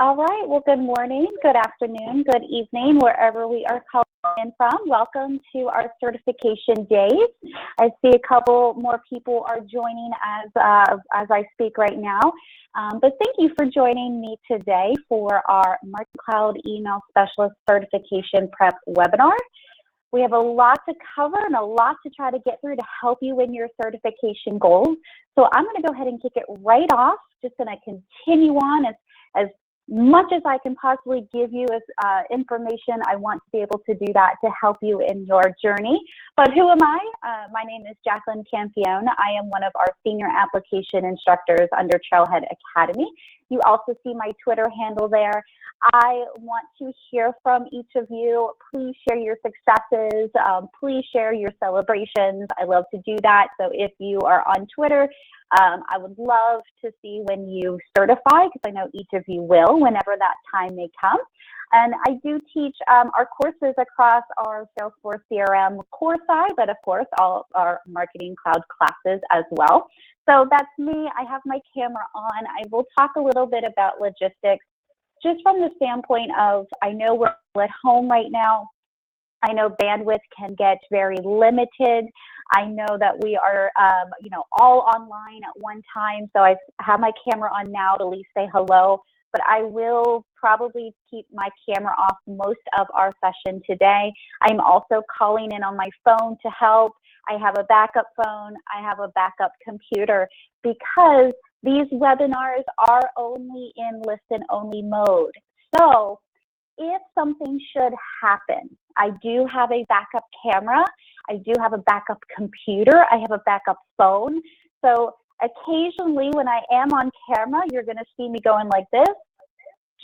All right, well, good morning, good afternoon, good evening, wherever we are calling in from. Welcome to our certification days. I see a couple more people are joining as I speak right now. But thank you for joining me today for our Marketing Cloud Email Specialist Certification Prep webinar. We have a lot to cover and a lot to try to get through to help you in your certification goals. So I'm going to go ahead and kick it right off. Just going to continue on as much as I can possibly give you as information. I want to be able to do that to help you in your journey. But who am I? My name is Jacqueline Campione. I am one of our senior application instructors under Trailhead Academy. You also see my Twitter handle there. I want to hear from each of you. Please share your successes. Please share your celebrations. I love to do that. So if you are on Twitter, I would love to see when you certify, because I know each of you will whenever that time may come. And I do teach our courses across our Salesforce CRM core side, but of course all our Marketing Cloud classes as well. So that's me. I have my camera on. I will talk a little bit about logistics, just from the standpoint of, I know we're at home right now. I know bandwidth can get very limited. I know that we are, all online at one time. So I have my camera on now to at least say hello, but I will probably keep my camera off most of our session today. I'm also calling in on my phone to help. I have a backup phone. I have a backup computer, because these webinars are only in listen-only mode. So if something should happen, I do have a backup camera. I do have a backup computer. I have a backup phone. So occasionally when I am on camera, you're going to see me going like this,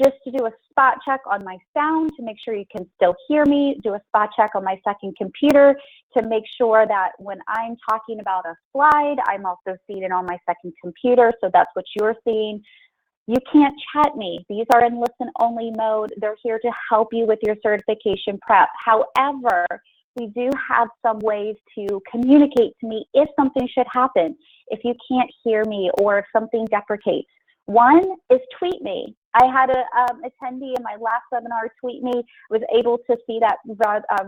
just to do a spot check on my sound to make sure you can still hear me, do a spot check on my second computer to make sure that when I'm talking about a slide, I'm also seeing it on my second computer. So that's what you're seeing. You can't chat me. These are in listen-only mode. They're here to help you with your certification prep. However, we do have some ways to communicate to me if something should happen, if you can't hear me or if something deprecates. One is tweet me. I had an attendee in my last webinar tweet me, was able to see that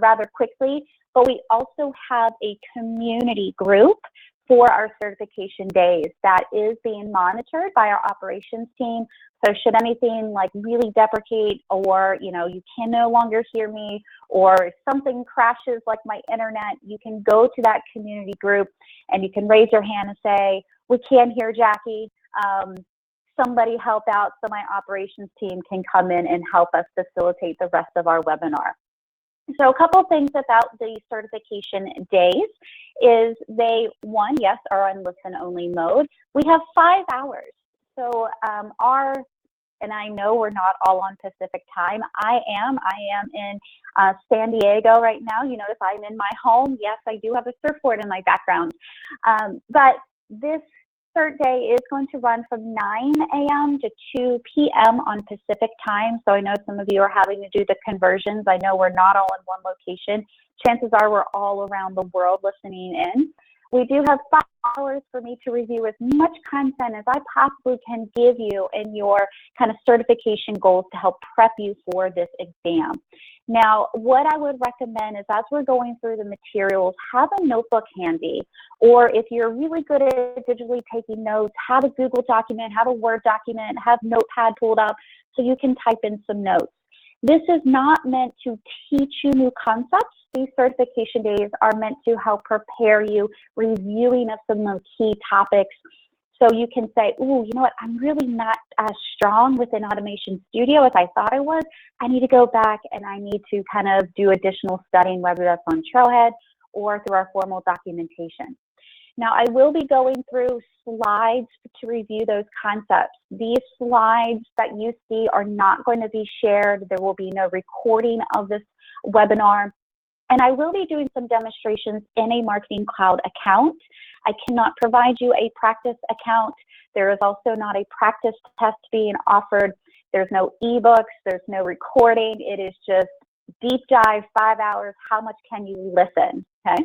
rather quickly, but we also have a community group for our certification days that is being monitored by our operations team. So should anything like really deprecate, or you can no longer hear me, or something crashes like my internet, you can go to that community group and you can raise your hand and say, we can't hear Jackie. Somebody help out, so my operations team can come in and help us facilitate the rest of our webinar. So a couple things about the certification days is they, one, yes, are on listen-only mode. We have 5 hours. So and I know we're not all on Pacific time. I am in San Diego right now. You notice I'm in my home. Yes, I do have a surfboard in my background. But this cert day is going to run from 9 a.m. to 2 p.m. on Pacific time. So I know some of you are having to do the conversions. I know we're not all in one location. Chances are we're all around the world listening in. We do have 5 hours for me to review as much content as I possibly can give you in your kind of certification goals to help prep you for this exam. Now, what I would recommend is, as we're going through the materials, have a notebook handy, or if you're really good at digitally taking notes, have a Google document, have a Word document, have Notepad pulled up so you can type in some notes. This is not meant to teach you new concepts. These certification days are meant to help prepare you, reviewing of some of the key topics. So you can say, ooh, you know what, I'm really not as strong within Automation Studio as I thought I was. I need to go back and I need to kind of do additional studying, whether that's on Trailhead or through our formal documentation. Now, I will be going through slides to review those concepts. These slides that you see are not going to be shared. There will be no recording of this webinar. And I will be doing some demonstrations in a Marketing Cloud account. I cannot provide you a practice account. There is also not a practice test being offered. There's no ebooks, there's no recording. It is just deep dive, 5 hours. How much can you listen? Okay.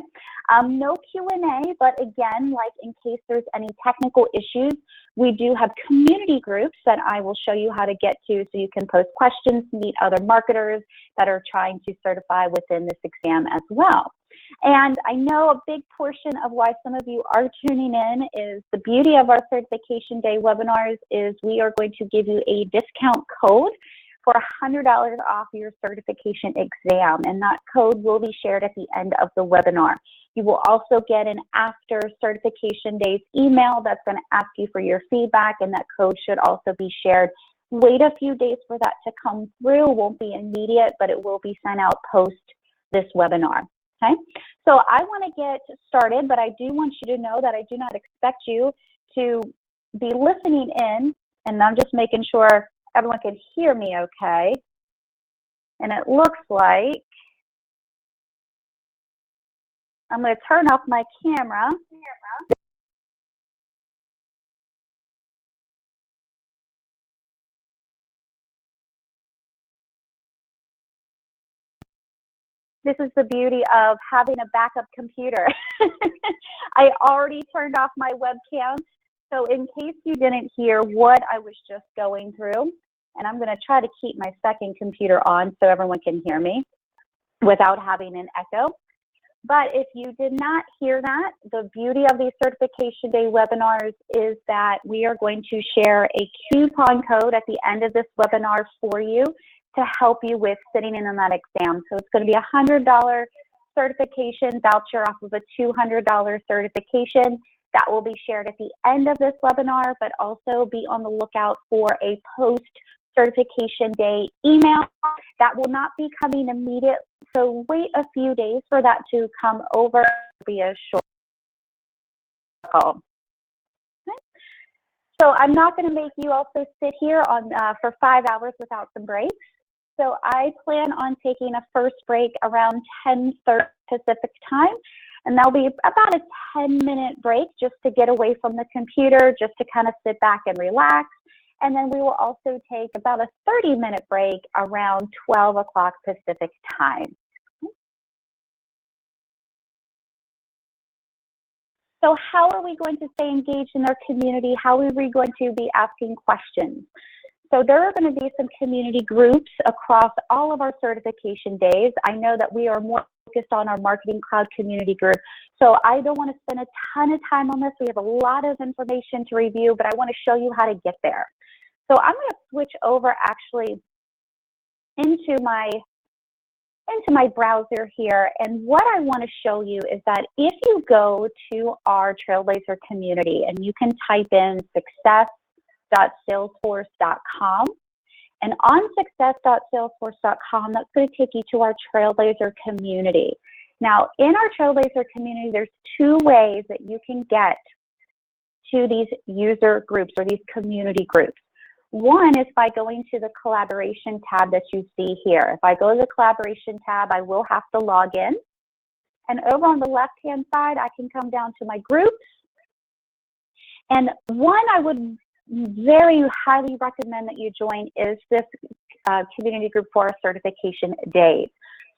No Q&A, but again, like in case there's any technical issues, We do have community groups that I will show you how to get to so you can post questions, meet other marketers that are trying to certify within this exam as well. And I know a big portion of why some of you are tuning in is the beauty of our Certification Day webinars is we are going to give you a discount code for $100 off your certification exam, and that code will be shared at the end of the webinar. You will also get an after Certification Days email that's going to ask you for your feedback, and that code should also be shared. Wait a few days for that to come through. It won't be immediate, but it will be sent out post this webinar. Okay, so I want to get started, but I do want you to know that I do not expect you to be listening in, and I'm just making sure everyone can hear me okay. And it looks like I'm going to turn off my camera. This is the beauty of having a backup computer. I already turned off my webcam, so in case you didn't hear what I was just going through, and I'm going to try to keep my second computer on so everyone can hear me without having an echo. But if you did not hear that, the beauty of these Certification Day webinars is that we are going to share a coupon code at the end of this webinar for you to help you with sitting in on that exam. So it's going to be a $100 certification voucher off of a $200 certification. That will be shared at the end of this webinar, but also be on the lookout for a post-certification day email. That will not be coming immediate, so wait a few days for that to come over. It'll be a short call. Okay. So I'm not going to make you also sit here on for 5 hours without some breaks. So I plan on taking a first break around 10:30 Pacific time. And that'll be about a 10-minute break just to get away from the computer, just to kind of sit back and relax. And then we will also take about a 30-minute break around 12 o'clock Pacific time. So how are we going to stay engaged in our community? How are we going to be asking questions? So there are going to be some community groups across all of our certification days. I know that we are more focused on our Marketing Cloud community group. So I don't want to spend a ton of time on this. We have a lot of information to review, but I want to show you how to get there. So I'm going to switch over actually into my browser here. And what I want to show you is that if you go to our Trailblazer community and you can type in success.salesforce.com, and on success.salesforce.com, that's going to take you to our Trailblazer community. Now, in our Trailblazer community, there's two ways that you can get to these user groups or these community groups. One is by going to the collaboration tab that you see here. If I go to the collaboration tab, I will have to log in. And over on the left-hand side, I can come down to my groups. And one I would very highly recommend that you join is this community group for our certification days.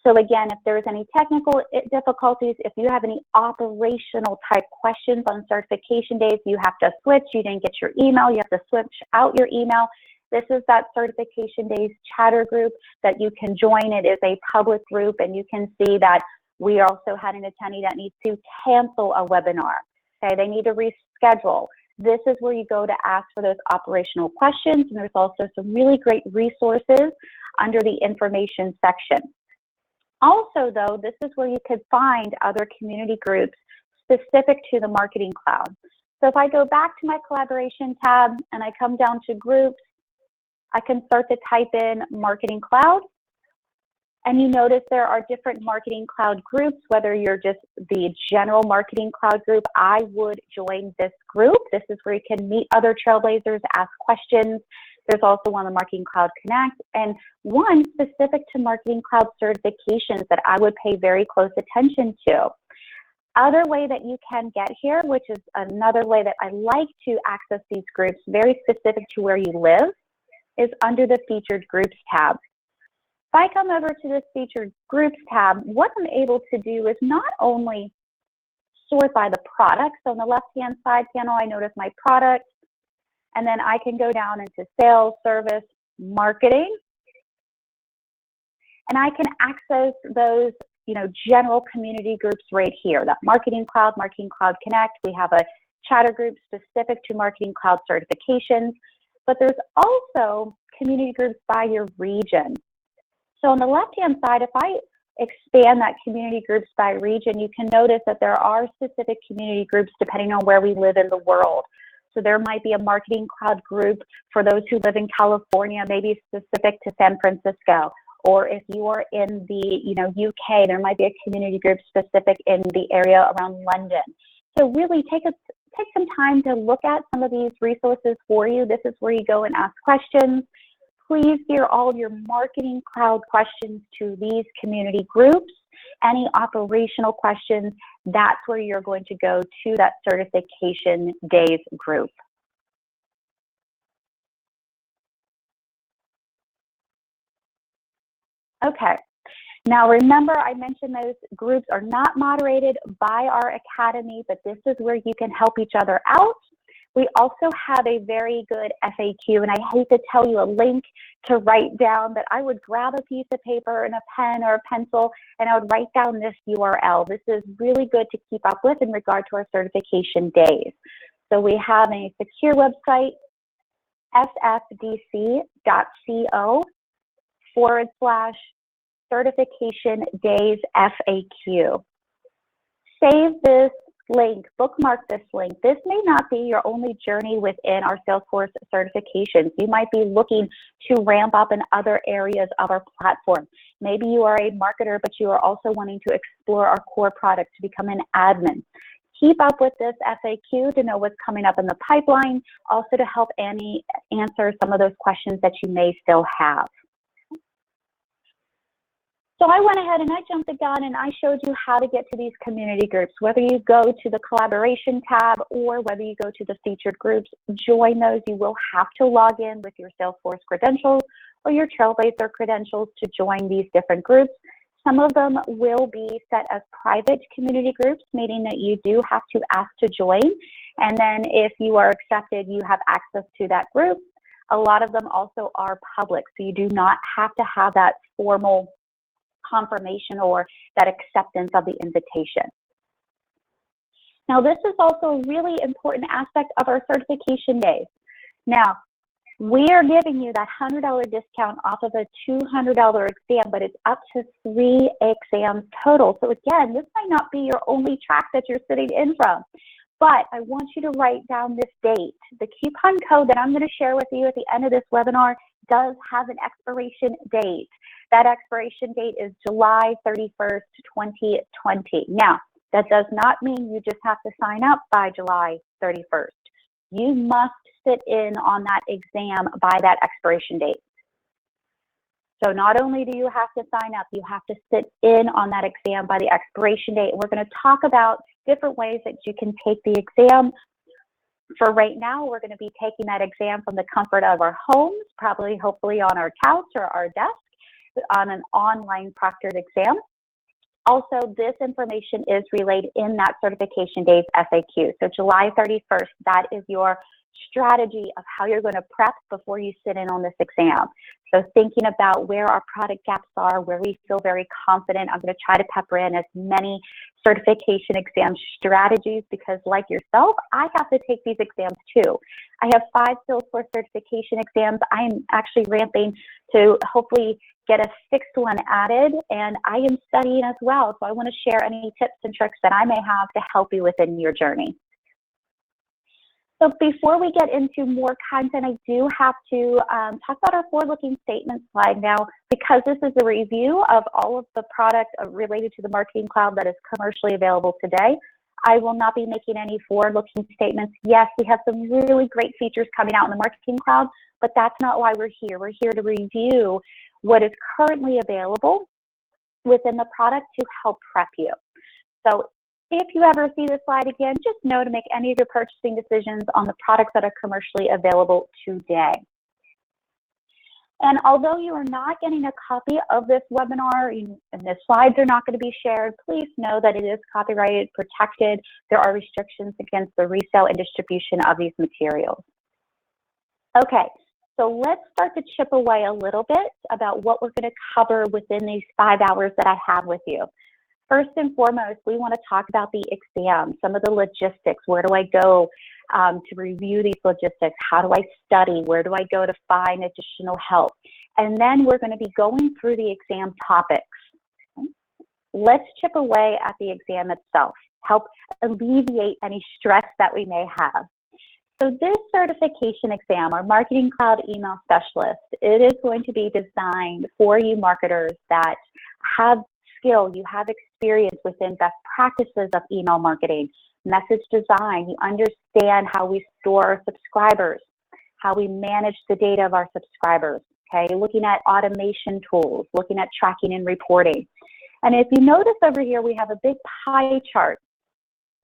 So again, if there's any technical difficulties, if you have any operational type questions on certification days, you have to switch, you didn't get your email, you have to switch out your email. This is that certification days chatter group that you can join. It is a public group, and you can see that we also had an attendee that needs to cancel a webinar. Okay, they need to reschedule. This is where you go to ask for those operational questions, and there's also some really great resources under the information section. Also, though, this is where you could find other community groups specific to the Marketing Cloud. So if I go back to my collaboration tab and I come down to groups, I can start to type in Marketing Cloud. And you notice there are different Marketing Cloud groups, whether you're just the general Marketing Cloud group, I would join this group. This is where you can meet other Trailblazers, ask questions. There's also one on Marketing Cloud Connect, and one specific to Marketing Cloud certifications that I would pay very close attention to. Other way that you can get here, which is another way that I like to access these groups, very specific to where you live, is under the Featured Groups tab. If I come over to this Featured Groups tab, what I'm able to do is not only sort by the product. So on the left-hand side panel, I notice my product. and then I can go down into sales, service, marketing, and I can access those, general community groups right here. That Marketing Cloud Connect. We have a chatter group specific to Marketing Cloud certifications, but there's also community groups by your region. So on the left-hand side, if I expand that community groups by region, you can notice that there are specific community groups depending on where we live in the world. So there might be a Marketing Cloud group for those who live in California, maybe specific to San Francisco. Or if you are in the UK, there might be a community group specific in the area around London. So really take some time to look at some of these resources for you. This is where you go and ask questions. Please gear all of your Marketing Cloud questions to these community groups. Any operational questions, that's where you're going to go to that certification days group. Okay, now remember I mentioned those groups are not moderated by our academy, but this is where you can help each other out. We also have a very good FAQ, and I hate to tell you a link to write down, but I would grab a piece of paper and a pen or a pencil, and I would write down this URL. This is really good to keep up with in regard to our certification days. So we have a secure website, sfdc.co/certification days FAQ. Save this link, bookmark this link. This may not be your only journey within our Salesforce certifications. You might be looking to ramp up in other areas of our platform. Maybe you are a marketer, but you are also wanting to explore our core product to become an admin. Keep up with this FAQ to know what's coming up in the pipeline, also to help Annie answer some of those questions that you may still have. So I went ahead and I jumped the gun and I showed you how to get to these community groups. Whether you go to the collaboration tab or whether you go to the featured groups, join those. You will have to log in with your Salesforce credentials or your Trailblazer credentials to join these different groups. Some of them will be set as private community groups, meaning that you do have to ask to join. And then if you are accepted, you have access to that group. A lot of them also are public, so you do not have to have that formal confirmation or that acceptance of the invitation. Now, this is also a really important aspect of our certification days. Now, we are giving you that $100 discount off of a $200 exam, but it's up to 3 exams total. So again, this might not be your only track that you're sitting in from, but I want you to write down this date. The coupon code that I'm going to share with you at the end of this webinar does have an expiration date. That expiration date is July 31st, 2020. Now, that does not mean you just have to sign up by July 31st. You must sit in on that exam by that expiration date. So not only do you have to sign up, you have to sit in on that exam by the expiration date. And we're going to talk about different ways that you can take the exam. For right now, we're going to be taking that exam from the comfort of our homes, probably hopefully on our couch or our desk, on an online proctored exam. Also, this information is relayed in that certification days FAQ. So July 31st, that is your strategy of how you're going to prep before you sit in on this exam. So thinking about where our product gaps are, where we feel very confident. I'm going to try to pepper in as many certification exam strategies because, like yourself, I have to take these exams too. I have 5 Salesforce certification exams. I'm actually ramping to hopefully get a 6th one added, and I am studying as well. So I want to share any tips and tricks that I may have to help you within your journey. So before we get into more content, I do have to talk about our forward-looking statement slide now, because this is a review of all of the products related to the Marketing Cloud that is commercially available today. I will not be making any forward-looking statements. Yes, we have some really great features coming out in the Marketing Cloud, but that's not why we're here. We're here to review what is currently available within the product to help prep you. So if you ever see this slide again, just know to make any of your purchasing decisions on the products that are commercially available today. And although you are not getting a copy of this webinar and the slides are not going to be shared, please know that it is copyrighted, protected. There are restrictions against the resale and distribution of these materials. Okay, so let's start to chip away a little bit about what we're going to cover within these 5 hours that I have with you. First and foremost, we want to talk about the exam, some of the logistics. Where do I go to review these logistics? How do I study? Where do I go to find additional help? And then we're going to be going through the exam topics. Let's chip away at the exam itself, help alleviate any stress that we may have. So this certification exam, our Marketing Cloud Email Specialist, it is going to be designed for you marketers that have skill, you have experience within best practices of email marketing, message design, you understand how we store our subscribers, how we manage the data of our subscribers, okay? Looking at automation tools, looking at tracking and reporting. And if you notice over here, we have a big pie chart.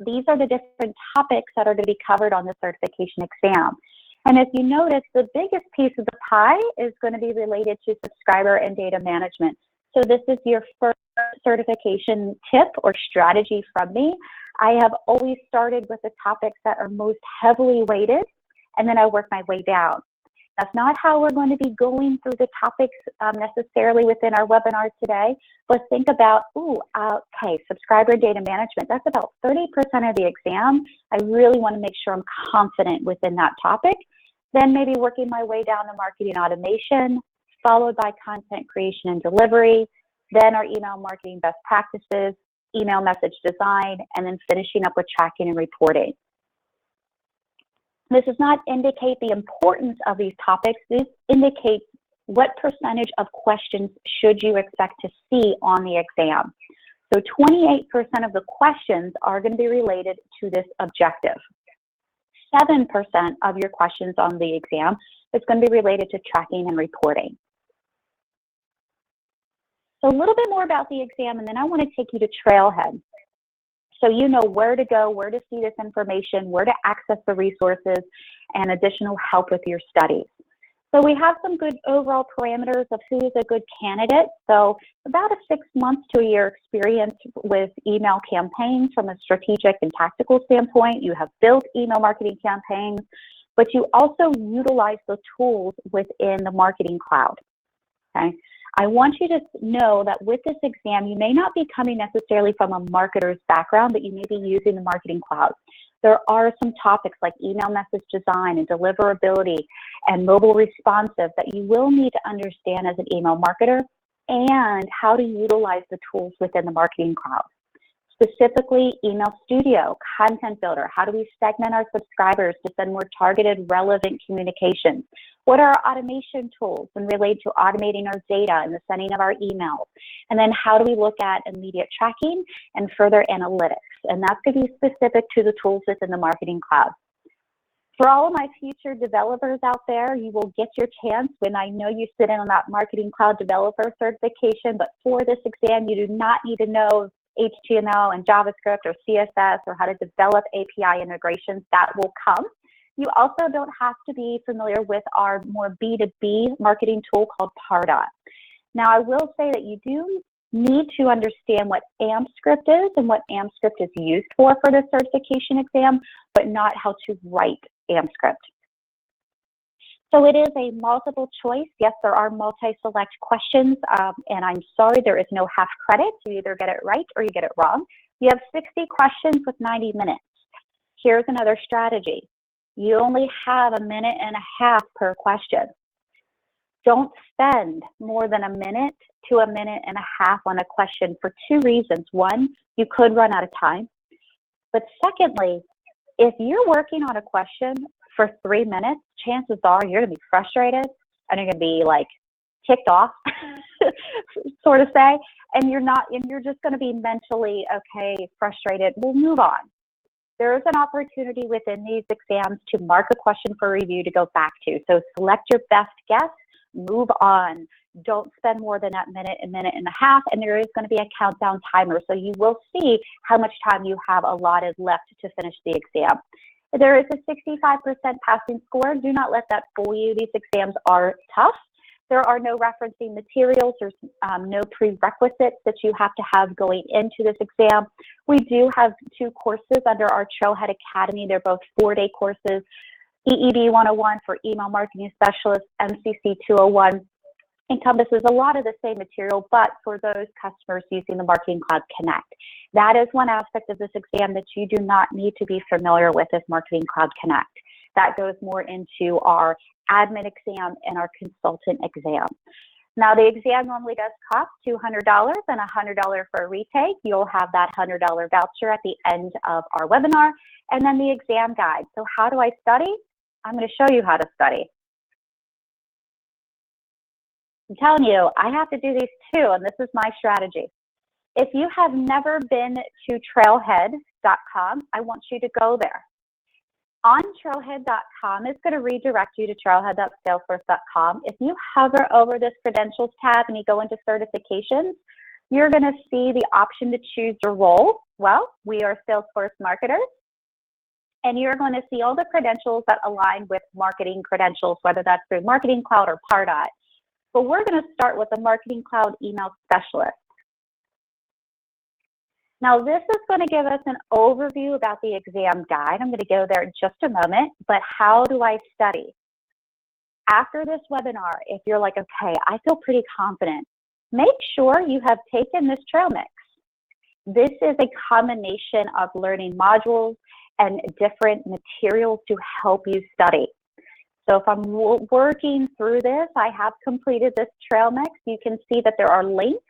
These are the different topics that are going to be covered on the certification exam. And if you notice, the biggest piece of the pie is going to be related to subscriber and data management. So this is your first certification tip or strategy from me. I have always started with the topics that are most heavily weighted, and then I work my way down. That's not how we're going to be going through the topics necessarily within our webinar today, but think about, okay, subscriber data management, that's about 30% of the exam. I really want to make sure I'm confident within that topic. Then maybe working my way down to marketing automation, followed by content creation and delivery, then our email marketing best practices, email message design, and then finishing up with tracking and reporting. This does not indicate the importance of these topics. This indicates what percentage of questions should you expect to see on the exam. So 28% of the questions are going to be related to this objective. 7% of your questions on the exam is going to be related to tracking and reporting. So a little bit more about the exam, and then I want to take you to Trailhead. So you know where to go, where to see this information, where to access the resources, and additional help with your studies. So we have some good overall parameters of who is a good candidate. So about a 6 months to a year experience with email campaigns from a strategic and tactical standpoint. You have built email marketing campaigns, but you also utilize the tools within the Marketing Cloud, okay? I want you to know that with this exam, you may not be coming necessarily from a marketer's background, but you may be using the Marketing Cloud. There are some topics like email message design and deliverability and mobile responsive that you will need to understand as an email marketer, and how to utilize the tools within the Marketing Cloud. Specifically, Email Studio, Content Builder, how do we segment our subscribers to send more targeted, relevant communications? What are our automation tools and relate to automating our data and the sending of our emails? And then how do we look at immediate tracking and further analytics? And that's going to be specific to the tools within the Marketing Cloud. For all of my future developers out there, you will get your chance when I know you sit in on that Marketing Cloud developer certification, but for this exam, you do not need to know HTML and JavaScript or CSS or how to develop API integrations. That will come. You also don't have to be familiar with our more B2B marketing tool called Pardot. Now, I will say that you do need to understand what AMP-script is and what AMP-script is used for the certification exam, but not how to write AMP-script. So it is a multiple choice. Yes, there are multi-select questions, and I'm sorry, there is no half credit. You either get it right or you get it wrong. You have 60 questions with 90 minutes. Here's another strategy. You only have 1.5 minutes per question. Don't spend more than 1 minute to 1.5 minutes on a question for 2 reasons. One, you could run out of time. But secondly, if you're working on a question for 3 minutes, chances are you're going to be frustrated and you're going to be like ticked off, sort of say, and you're just going to be mentally, okay, frustrated. We'll move on. There is an opportunity within these exams to mark a question for review to go back to. So select your best guess, move on. Don't spend more than that 1.5 minutes, and there is going to be a countdown timer. So you will see how much time you have allotted left to finish the exam. There is a 65% passing score. Do not let that fool you. These exams are tough. There are no referencing materials. There's no prerequisites that you have to have going into this exam. We do have 2 courses under our Trailhead Academy. They're both 4-day courses. EEB 101 for email marketing specialist, MCC 201 encompasses a lot of the same material, but for those customers using the Marketing Cloud Connect. That is one aspect of this exam that you do not need to be familiar with as Marketing Cloud Connect. That goes more into our admin exam and our consultant exam. Now, the exam normally does cost $200 and $100 for a retake. You'll have that $100 voucher at the end of our webinar, and then the exam guide. So how do I study? I'm going to show you how to study. I'm telling you, I have to do these too, and this is my strategy. If you have never been to trailhead.com, I want you to go there. On trailhead.com, it's going to redirect you to trailhead.salesforce.com. If you hover over this credentials tab and you go into certifications, you're going to see the option to choose your role. Well, we are Salesforce marketers, and you're going to see all the credentials that align with marketing credentials, whether that's through Marketing Cloud or Pardot. But we're going to start with the Marketing Cloud Email Specialist. Now, this is going to give us an overview about the exam guide. I'm going to go there in just a moment, but how do I study? After this webinar, if you're like, okay, I feel pretty confident, make sure you have taken this trail mix. This is a combination of learning modules and different materials to help you study. So if I'm working through this, I have completed this trail mix. You can see that there are links,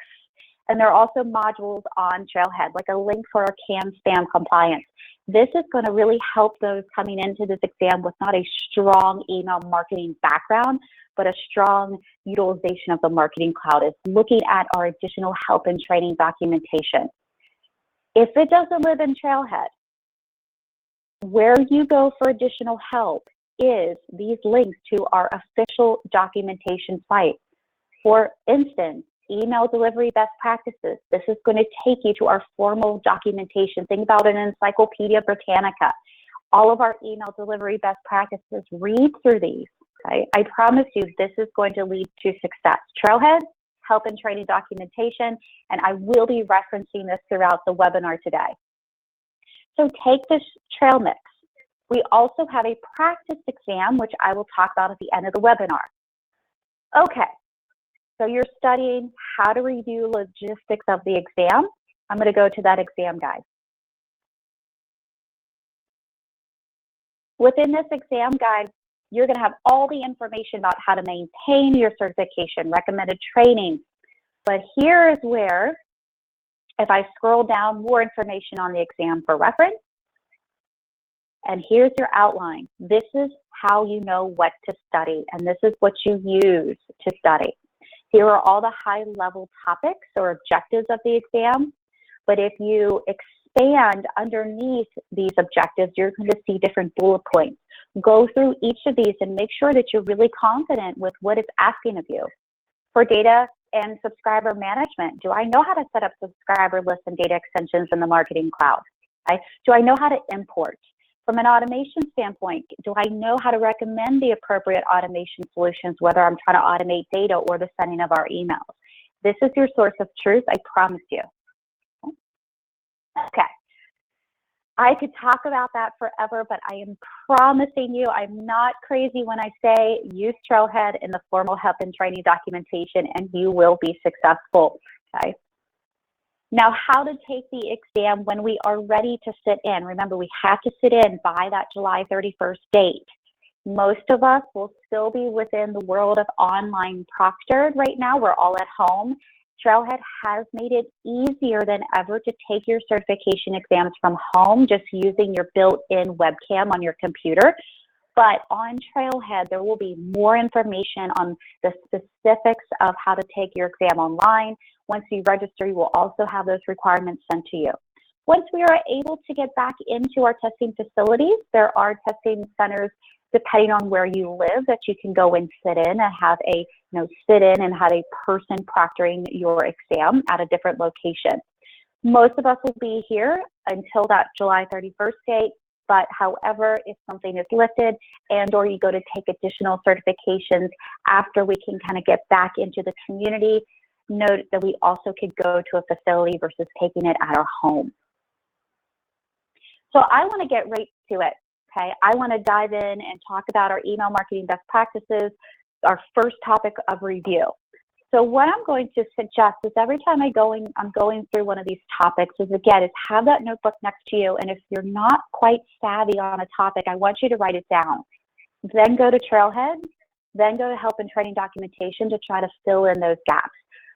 and there are also modules on Trailhead, like a link for our CAN spam compliance. This is going to really help those coming into this exam with not a strong email marketing background, but a strong utilization of the Marketing Cloud, is looking at our additional help and training documentation. If it doesn't live in Trailhead, where you go for additional help is these links to our official documentation site. For instance, email delivery best practices. This is going to take you to our formal documentation. Think about an Encyclopedia Britannica. All of our email delivery best practices, read through these. Okay? I promise you this is going to lead to success. Trailhead, help and training documentation, and I will be referencing this throughout the webinar today. So take this trail mix. We also have a practice exam, which I will talk about at the end of the webinar. Okay, so you're studying how to review logistics of the exam. I'm going to go to that exam guide. Within this exam guide, you're going to have all the information about how to maintain your certification, recommended training. But here is where, if I scroll down, more information on the exam for reference. And here's your outline. This is how you know what to study, and this is what you use to study. Here are all the high-level topics or objectives of the exam, but if you expand underneath these objectives, you're going to see different bullet points. Go through each of these and make sure that you're really confident with what it's asking of you. For data and subscriber management, do I know how to set up subscriber lists and data extensions in the Marketing Cloud? Do I know how to import? From an automation standpoint, do I know how to recommend the appropriate automation solutions, whether I'm trying to automate data or the sending of our emails? This is your source of truth, I promise you. Okay. I could talk about that forever, but I am promising you I'm not crazy when I say use Trailhead in the formal help and training documentation and you will be successful, okay? Now, how to take the exam when we are ready to sit in. Remember, we have to sit in by that July 31st date. Most of us will still be within the world of online proctored right now. We're all at home. Trailhead has made it easier than ever to take your certification exams from home, just using your built-in webcam on your computer. But on Trailhead, there will be more information on the specifics of how to take your exam online. Once you register, you will also have those requirements sent to you. Once we are able to get back into our testing facilities, there are testing centers depending on where you live that you can go and sit in and have a sit-in and have a person proctoring your exam at a different location. Most of us will be here until that July 31st date. But however, if something is lifted and or you go to take additional certifications after we can kind of get back into the community, note that we also could go to a facility versus taking it at our home. So I want to get right to it. okay? I want to dive in and talk about our email marketing best practices, our first topic of review. So what I'm going to suggest is every time I'm going through one of these topics is have that notebook next to you, and if you're not quite savvy on a topic, I want you to write it down. Then go to Trailhead, then go to help and training documentation to try to fill in those gaps.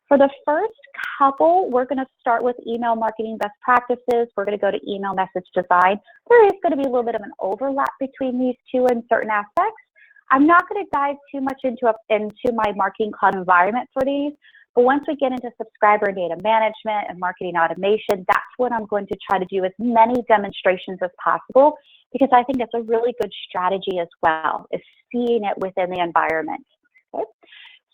For the first couple, we're going to start with email marketing best practices. We're going to go to email message design. There is going to be a little bit of an overlap between these two in certain aspects. I'm not going to dive too much into my marketing cloud environment for these, but once we get into subscriber data management and marketing automation, that's what I'm going to try to do as many demonstrations as possible, because I think that's a really good strategy as well, is seeing it within the environment. Okay?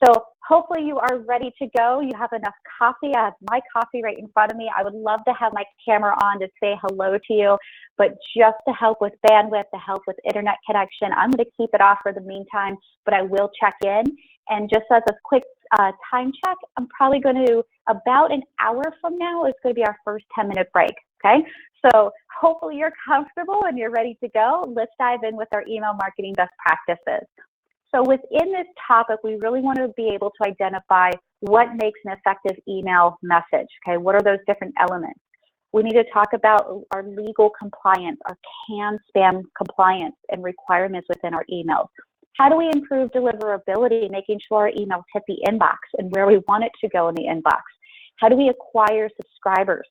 So hopefully you are ready to go. You have enough coffee. I have my coffee right in front of me. I would love to have my camera on to say hello to you, but just to help with bandwidth, to help with internet connection, I'm going to keep it off for the meantime, but I will check in. And just as a quick time check, I'm probably going to, about an hour from now, it's going to be our first 10-minute break, okay? So hopefully you're comfortable and you're ready to go. Let's dive in with our email marketing best practices. So within this topic, we really want to be able to identify what makes an effective email message, okay? What are those different elements? We need to talk about our legal compliance, our CAN-SPAM compliance and requirements within our emails. How do we improve deliverability, making sure our emails hit the inbox and where we want it to go in the inbox? How do we acquire subscribers?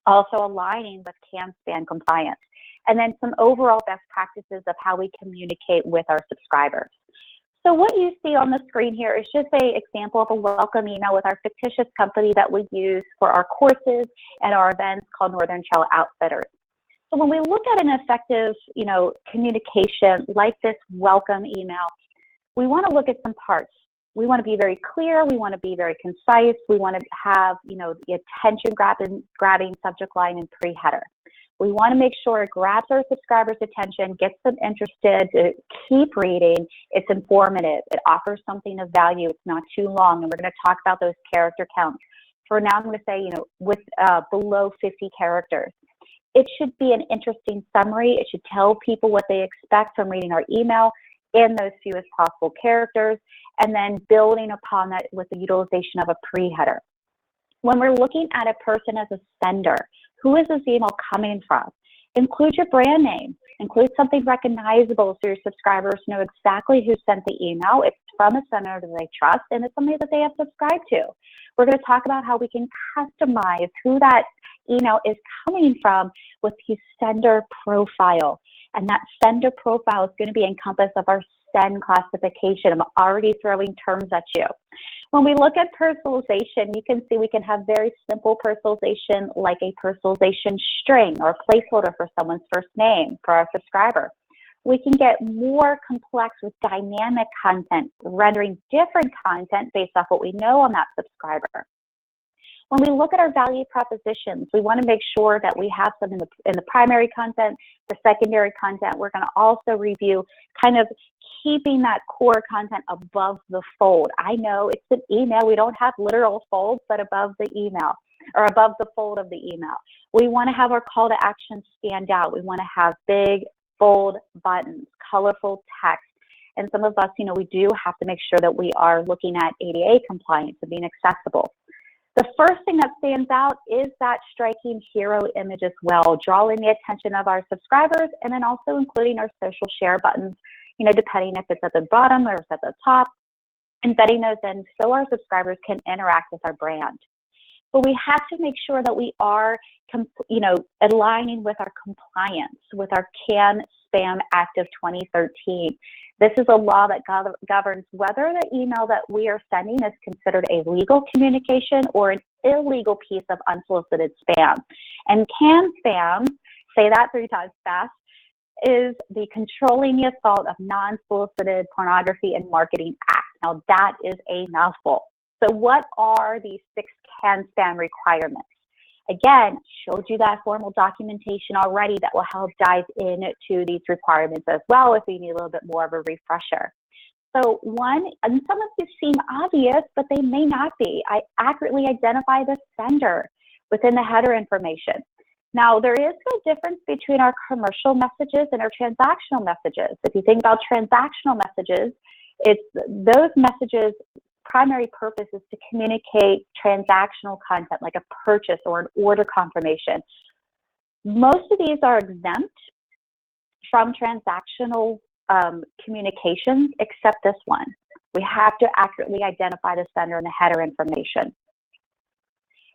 Also aligning with CAN-SPAM compliance. And then some overall best practices of how we communicate with our subscribers. So what you see on the screen here is just an example of a welcome email with our fictitious company that we use for our courses and our events called Northern Trail Outfitters. So when we look at an effective, communication like this welcome email, we want to look at some parts. We want to be very clear. We want to be very concise. We want to have, the attention grabbing subject line and pre-header. We want to make sure it grabs our subscribers' attention, gets them interested to keep reading. It's informative. It offers something of value. It's not too long. And we're going to talk about those character counts. For now, I'm going to say, with below 50 characters. It should be an interesting summary. It should tell people what they expect from reading our email in those fewest possible characters, and then building upon that with the utilization of a pre-header. When we're looking at a person as a sender, who is this email coming from? Include your brand name. Include something recognizable so your subscribers know exactly who sent the email. It's from a sender that they trust, and it's somebody that they have subscribed to. We're going to talk about how we can customize who that email is coming from with the sender profile. And that sender profile is going to be encompassed of our SEND classification. I'm already throwing terms at you. When we look at personalization, you can see we can have very simple personalization like a personalization string or a placeholder for someone's first name for our subscriber. We can get more complex with dynamic content, rendering different content based off what we know on that subscriber. When we look at our value propositions, we want to make sure that we have some in the primary content, the secondary content. We're going to also review kind of keeping that core content above the fold. I know it's an email. We don't have literal folds, but above the email or above the fold of the email. We want to have our call to action stand out. We want to have big, bold buttons, colorful text. And some of us, we do have to make sure that we are looking at ADA compliance and being accessible. The first thing that stands out is that striking hero image as well, drawing the attention of our subscribers, and then also including our social share buttons, depending if it's at the bottom or it's at the top, embedding those in so our subscribers can interact with our brand. But we have to make sure that we are, aligning with our compliance, with our CAN-SPAM Act of 2013. This is a law that governs whether the email that we are sending is considered a legal communication or an illegal piece of unsolicited spam. And CAN-SPAM, say that 3 times fast, is the Controlling the Assault of Non-Solicited Pornography and Marketing Act. Now that is a mouthful. So what are these 6 CAN-SPAM requirements? Again, showed you that formal documentation already that will help dive into these requirements as well if you need a little bit more of a refresher. So one, and some of these seem obvious, but they may not be. I accurately identify the sender within the header information. Now, there is a difference between our commercial messages and our transactional messages. If you think about transactional messages, it's those messages' primary purpose is to communicate transactional content like a purchase or an order confirmation. Most of these are exempt from transactional communications, except this one. We have to accurately identify the sender and the header information.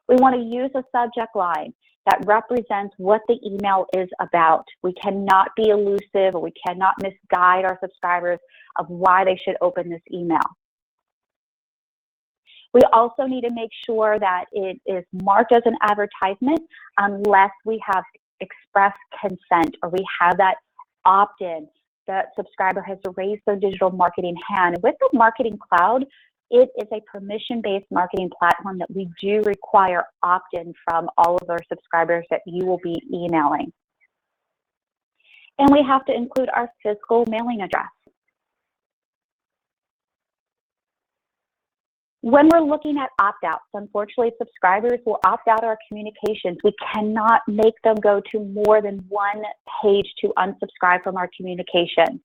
We want to use a subject line that represents what the email is about. We cannot be elusive, or we cannot misguide our subscribers of why they should open this email. We also need to make sure that it is marked as an advertisement unless we have express consent or we have that opt-in. The subscriber has raised their digital marketing hand. With the Marketing Cloud, it is a permission-based marketing platform that we do require opt-in from all of our subscribers that you will be emailing. And we have to include our physical mailing address. When we're looking at opt-outs, unfortunately, subscribers will opt out our communications. We cannot make them go to more than one page to unsubscribe from our communication.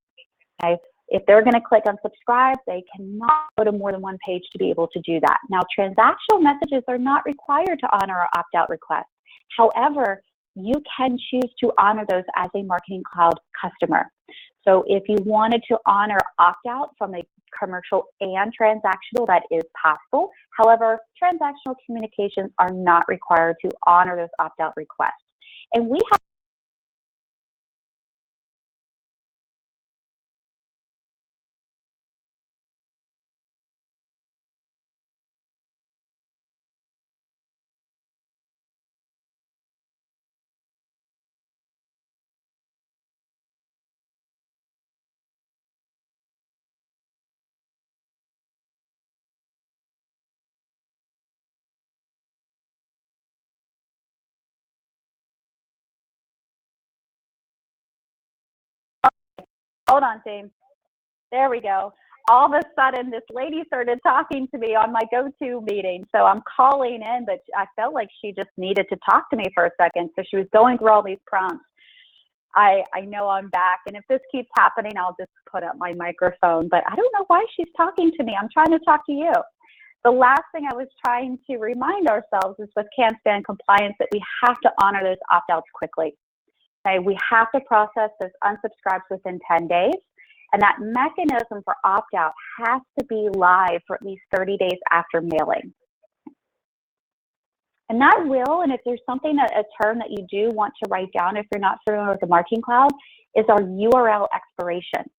Okay? If they're going to click unsubscribe, they cannot go to more than one page to be able to do that. Now, transactional messages are not required to honor our opt-out request. However, you can choose to honor those as a Marketing Cloud customer. So if you wanted to honor opt-out from a commercial and transactional, that is possible. However, transactional communications are not required to honor those opt-out requests. And we have hold on, team. There we go. All of a sudden, this lady started talking to me on my go-to meeting. So I'm calling in, but I felt like she just needed to talk to me for a second. So she was going through all these prompts. I know I'm back. And if this keeps happening, I'll just put up my microphone. But I don't know why she's talking to me. I'm trying to talk to you. The last thing I was trying to remind ourselves is with CAN-SPAN compliance that we have to honor those opt-outs quickly. Okay, we have to process those unsubscribes within 10 days, and that mechanism for opt-out has to be live for at least 30 days after mailing. And that will, and if there's something, a term that you do want to write down if you're not familiar with the Marketing Cloud, is our URL expiration.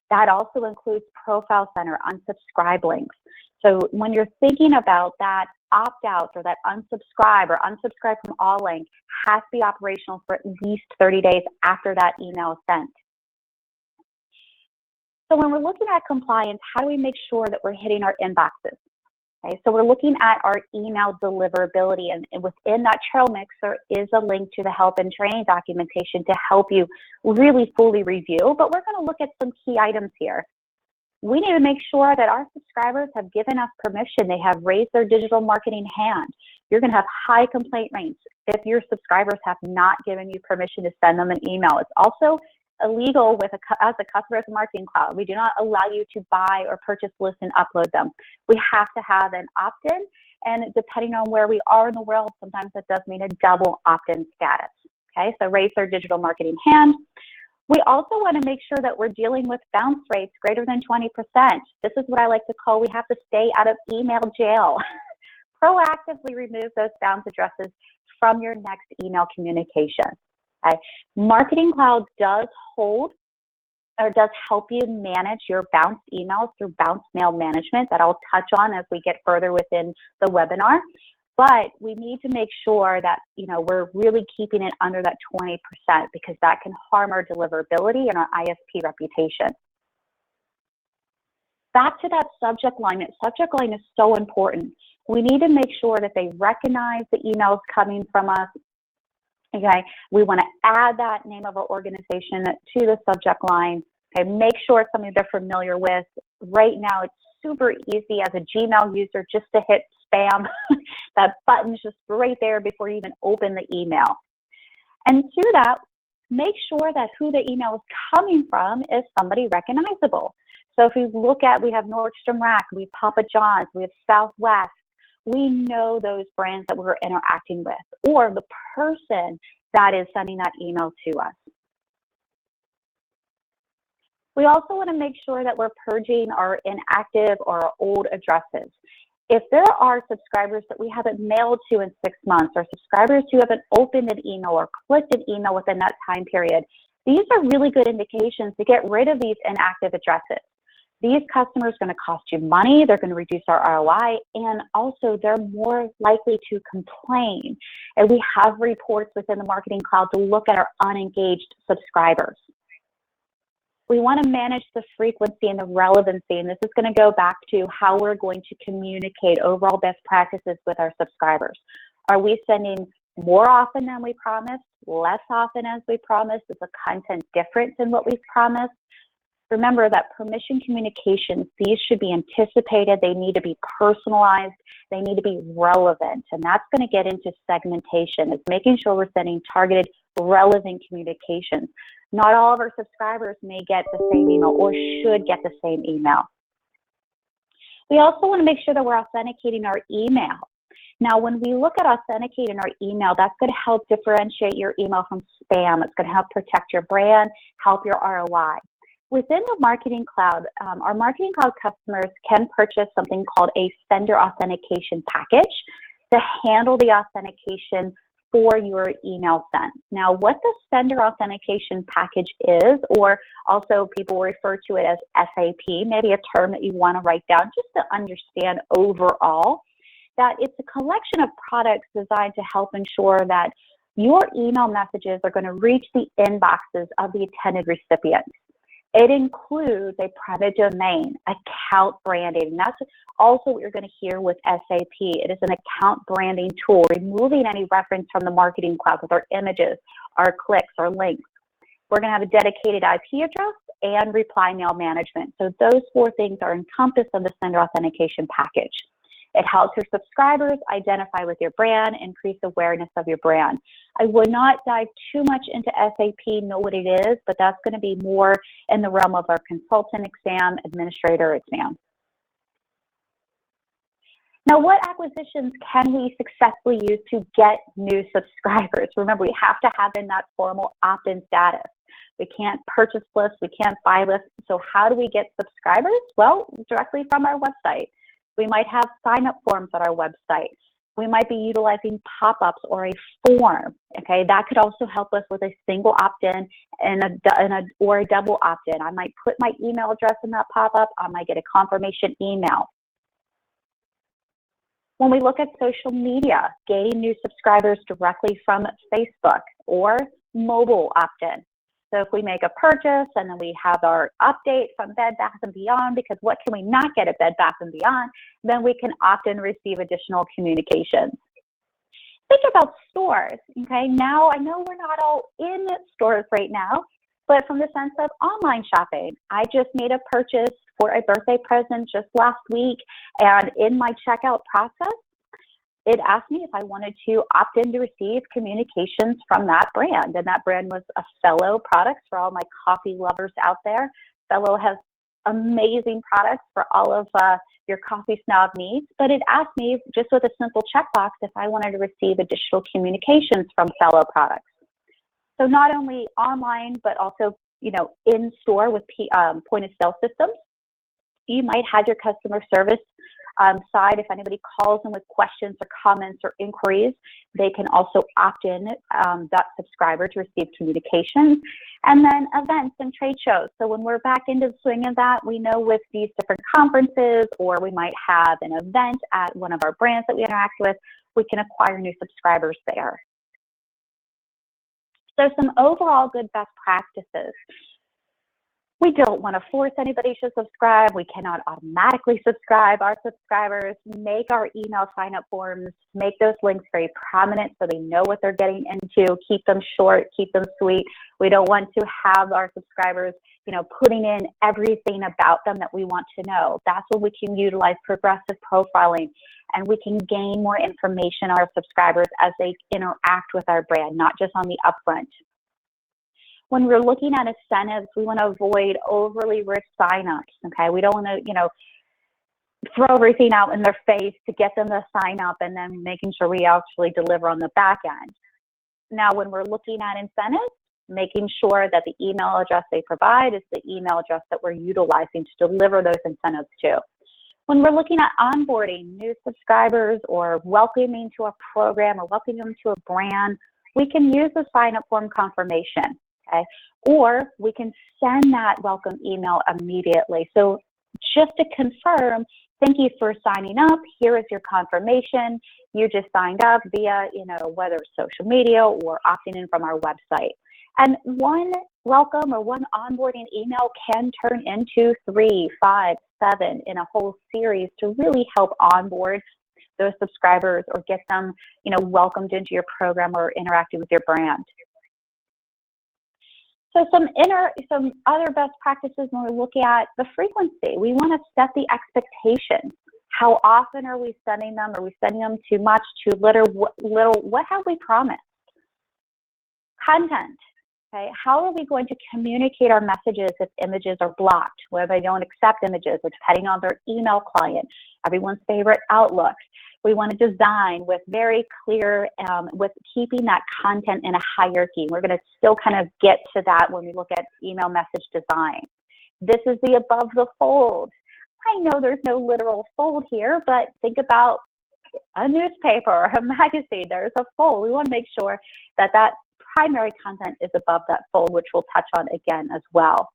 That also includes profile center, unsubscribe links. So when you're thinking about that opt-out or that unsubscribe or unsubscribe from all link has to be operational for at least 30 days after that email is sent. So when we're looking at compliance, how do we make sure that we're hitting our inboxes? Okay, so we're looking at our email deliverability, and within that trail mix, there is a link to the help and training documentation to help you really fully review, but we're going to look at some key items here. We need to make sure that our subscribers have given us permission. They have raised their digital marketing hand. You're going to have high complaint rates if your subscribers have not given you permission to send them an email. It's also illegal as a customer of the Marketing Cloud. We do not allow you to buy or purchase lists and upload them. We have to have an opt-in, and depending on where we are in the world, sometimes that does mean a double opt-in status. Okay, so raise their digital marketing hand. We also want to make sure that we're dealing with bounce rates greater than 20%. This is what I like to call, we have to stay out of email jail. Proactively remove those bounce addresses from your next email communication. Okay. Marketing Cloud does hold or does help you manage your bounced emails through bounce mail management that I'll touch on as we get further within the webinar. But we need to make sure that, we're really keeping it under that 20% because that can harm our deliverability and our ISP reputation. Back to that subject line. That subject line is so important. We need to make sure that they recognize the emails coming from us. Okay, we want to add that name of our organization to the subject line. Okay, make sure it's something they're familiar with. Right now, it's super easy as a Gmail user just to hit spam. That button's just right there before you even open the email. And to that, make sure that who the email is coming from is somebody recognizable. So if we look at, we have Nordstrom Rack, we have Papa John's, we have Southwest, we know those brands that we're interacting with, or the person that is sending that email to us. We also want to make sure that we're purging our inactive or our old addresses. If there are subscribers that we haven't mailed to in 6 months, or subscribers who haven't opened an email or clicked an email within that time period, these are really good indications to get rid of these inactive addresses. These customers are going to cost you money, they're going to reduce our ROI, and also they're more likely to complain. And we have reports within the Marketing Cloud to look at our unengaged subscribers. We want to manage the frequency and the relevancy, and this is going to go back to how we're going to communicate overall best practices with our subscribers. Are we sending more often than we promised, less often as we promised? Is the content different than what we've promised? Remember that permission communications, these should be anticipated, they need to be personalized, they need to be relevant, and that's going to get into segmentation. It's making sure we're sending targeted, relevant communications. Not all of our subscribers may get the same email or should get the same email. We also want to make sure that we're authenticating our email. Now, when we look at authenticating our email, that's going to help differentiate your email from spam. It's going to help protect your brand, help your ROI. Within the Marketing Cloud, our Marketing Cloud customers can purchase something called a sender authentication package to handle the authentication for your email sent. Now, what the sender authentication package is, or also people refer to it as SAP, maybe a term that you want to write down just to understand overall, that it's a collection of products designed to help ensure that your email messages are going to reach the inboxes of the intended recipients. It includes a private domain, account branding, and that's also what you're going to hear with SAP. It is an account branding tool, removing any reference from the Marketing Cloud with our images, our clicks, our links. We're going to have a dedicated IP address and reply mail management. So those 4 things are encompassed in the sender authentication package. It helps your subscribers identify with your brand, increase awareness of your brand. I would not dive too much into SAP, know what it is, but that's going to be more in the realm of our consultant exam, administrator exam. Now, what acquisitions can we successfully use to get new subscribers? Remember, we have to have in that formal opt-in status. We can't purchase lists, we can't buy lists. So how do we get subscribers? Well, directly from our website. We might have sign-up forms on our website. We might be utilizing pop-ups or a form, okay? That could also help us with a single opt-in or a double opt-in. I might put my email address in that pop-up. I might get a confirmation email. When we look at social media, gaining new subscribers directly from Facebook or mobile opt-in. So if we make a purchase and then we have our update from Bed Bath & Beyond, because what can we not get at Bed Bath & Beyond, then we can opt in receive additional communications. Think about stores, okay? Now, I know we're not all in stores right now, but from the sense of online shopping, I just made a purchase for a birthday present just last week, and in my checkout process, it asked me if I wanted to opt in to receive communications from that brand. And that brand was a Fellow products for all my coffee lovers out there. Fellow has amazing products for all of your coffee snob needs. But it asked me just with a simple checkbox if I wanted to receive additional communications from Fellow products. So not only online, but also, in store with point of sale systems. You might have your customer service side. If anybody calls in with questions or comments or inquiries, they can also opt in that subscriber to receive communications. And then events and trade shows. So when we're back into the swing of that, we know with these different conferences, or we might have an event at one of our brands that we interact with, we can acquire new subscribers there. So some overall good best practices. We don't want to force anybody to subscribe. We cannot automatically subscribe our subscribers. Make our email sign-up forms, make those links very prominent so they know what they're getting into. Keep them short, keep them sweet. We don't want to have our subscribers, putting in everything about them that we want to know. That's when we can utilize progressive profiling, and we can gain more information on our subscribers as they interact with our brand, not just on the upfront. When we're looking at incentives, we want to avoid overly rich signups, okay? We don't want to, throw everything out in their face to get them to sign up and then making sure we actually deliver on the back end. Now, when we're looking at incentives, making sure that the email address they provide is the email address that we're utilizing to deliver those incentives to. When we're looking at onboarding new subscribers or welcoming to a program or welcoming them to a brand, we can use the sign-up form confirmation. Okay. Or we can send that welcome email immediately. So just to confirm, thank you for signing up. Here is your confirmation. You just signed up via, whether it's social media or opting in from our website. And one welcome or one onboarding email can turn into 3, 5, 7 in a whole series to really help onboard those subscribers or get them, welcomed into your program or interacting with your brand. So some other best practices when we look at the frequency, we want to set the expectations. How often are we sending them? Are we sending them too much, too little? What have we promised? Content, okay? How are we going to communicate our messages if images are blocked, whether they don't accept images, or depending on their email client, everyone's favorite Outlook. We want to design with very clear, with keeping that content in a hierarchy. We're going to still kind of get to that when we look at email message design. This is the above the fold. I know there's no literal fold here, but think about a newspaper or a magazine. There's a fold. We want to make sure that that primary content is above that fold, which we'll touch on again as well.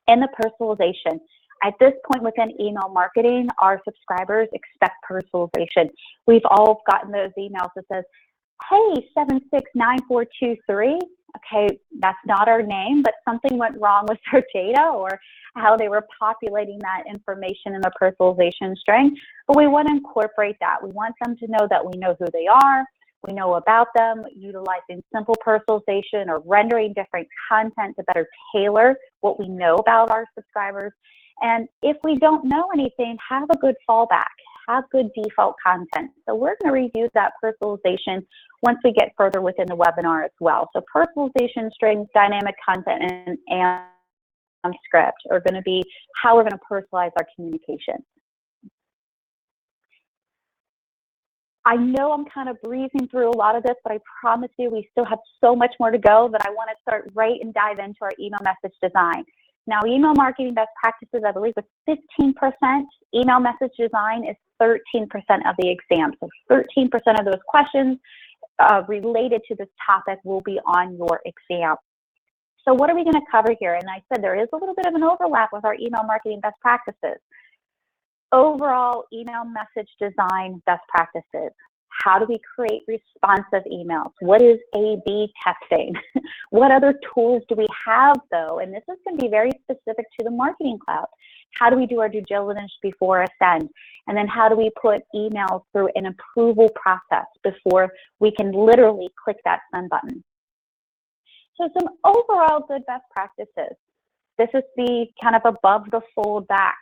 And the personalization. At this point within email marketing, our subscribers expect personalization. We've all gotten those emails that says, hey, 769423. Okay, that's not our name, but something went wrong with their data or how they were populating that information in the personalization string. But we want to incorporate that. We want them to know that we know who they are, we know about them, utilizing simple personalization or rendering different content to better tailor what we know about our subscribers. And if we don't know anything, have a good fallback, have good default content. So we're going to review that personalization once we get further within the webinar as well. So personalization, strings, dynamic content, and script are going to be how we're going to personalize our communication. I know I'm kind of breezing through a lot of this, but I promise you we still have so much more to go that I want to start right and dive into our email message design. Now, email marketing best practices, I believe, is 15%. Email message design is 13% of the exam. So 13% of those questions related to this topic will be on your exam. So what are we going to cover here? And I said there is a little bit of an overlap with our email marketing best practices. Overall, email message design best practices. How do we create responsive emails? What is A/B testing? What other tools do we have, though? And this is going to be very specific to the Marketing Cloud. How do we do our due diligence before a send? And then how do we put emails through an approval process before we can literally click that send button? So some overall good best practices. This is the kind of above the fold back.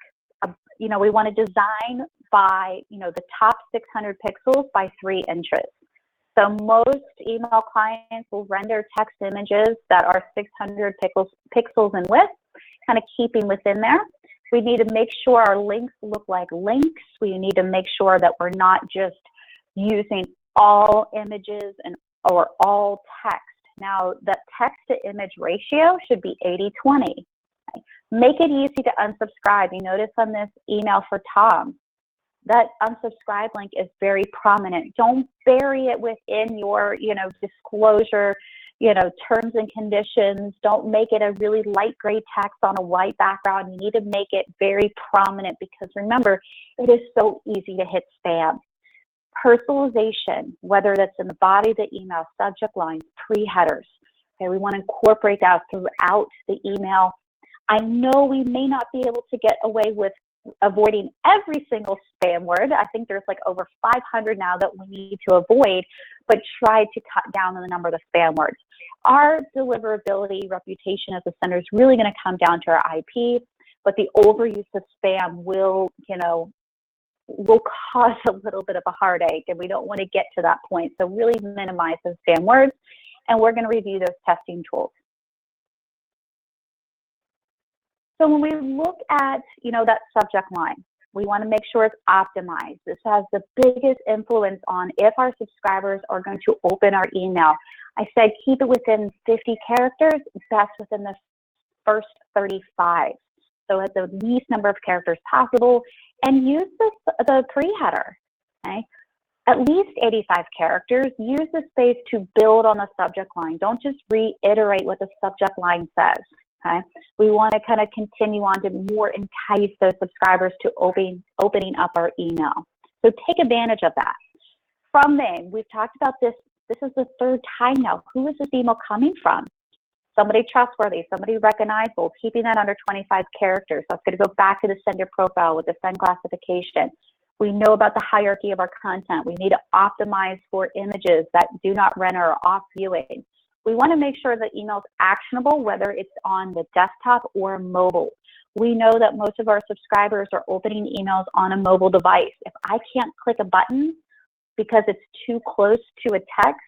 We want to design by, the top 600 pixels by 3 inches. So most email clients will render text images that are 600 pixels in width, kind of keeping within there. We need to make sure our links look like links. We need to make sure that we're not just using all images or all text. Now, the text to image ratio should be 80-20. Make it easy to unsubscribe. You notice on this email for Tom, that unsubscribe link is very prominent. Don't bury it within your, disclosure, terms and conditions. Don't make it a really light gray text on a white background. You need to make it very prominent because remember, it is so easy to hit spam. Personalization, whether that's in the body of the email, subject lines, pre-headers. Okay, we want to incorporate that throughout the email. I know we may not be able to get away with avoiding every single spam word. I think there's like over 500 now that we need to avoid, but try to cut down on the number of the spam words. Our deliverability reputation as a center is really going to come down to our IP, but the overuse of spam will cause a little bit of a heartache, and we don't want to get to that point. So really minimize those spam words, and we're going to review those testing tools. So when we look at, that subject line, we want to make sure it's optimized. This has the biggest influence on if our subscribers are going to open our email. I said keep it within 50 characters, best within the first 35. So at the least number of characters possible, and use the pre-header, okay? At least 85 characters. Use the space to build on the subject line. Don't just reiterate what the subject line says. Okay, we want to kind of continue on to more entice those subscribers to opening up our email. So take advantage of that. From there, we've talked about this. This is the third time now. Who is this email coming from? Somebody trustworthy, somebody recognizable, keeping that under 25 characters. So it's going to go back to the sender profile with the send classification. We know about the hierarchy of our content. We need to optimize for images that do not render or off viewing. We want to make sure the email is actionable, whether it's on the desktop or mobile. We know that most of our subscribers are opening emails on a mobile device. If I can't click a button because it's too close to a text,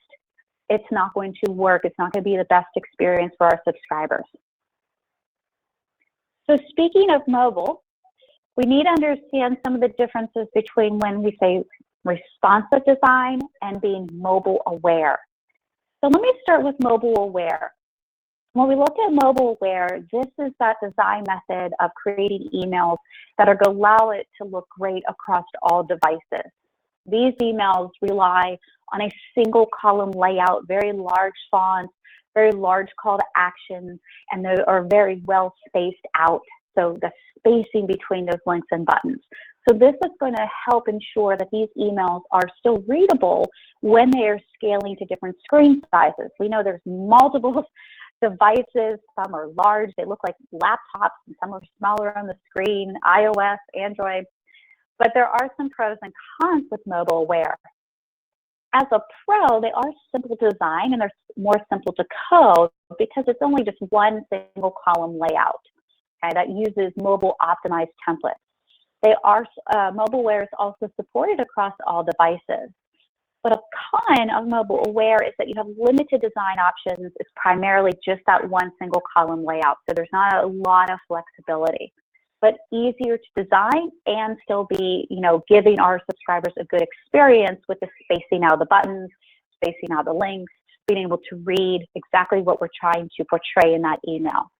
it's not going to work. It's not going to be the best experience for our subscribers. So speaking of mobile, we need to understand some of the differences between when we say responsive design and being mobile aware. So let me start with mobile aware. When we look at mobile aware, this is that design method of creating emails that are going to allow it to look great across all devices. These emails rely on a single column layout, very large fonts, very large call to action, and they are very well spaced out. So the spacing between those links and buttons. So this is going to help ensure that these emails are still readable when they are scaling to different screen sizes. We know there's multiple devices. Some are large. They look like laptops, and some are smaller on the screen, iOS, Android. But there are some pros and cons with mobile aware. As a pro, they are simple to design and they're more simple to code because it's only just one single column layout, okay, that uses mobile optimized templates. They are mobile aware is also supported across all devices. But a con of mobile aware is that you have limited design options. It's primarily just that one single column layout. So there's not a lot of flexibility, but easier to design and still be, giving our subscribers a good experience with the spacing out of the buttons, spacing out the links, being able to read exactly what we're trying to portray in that email.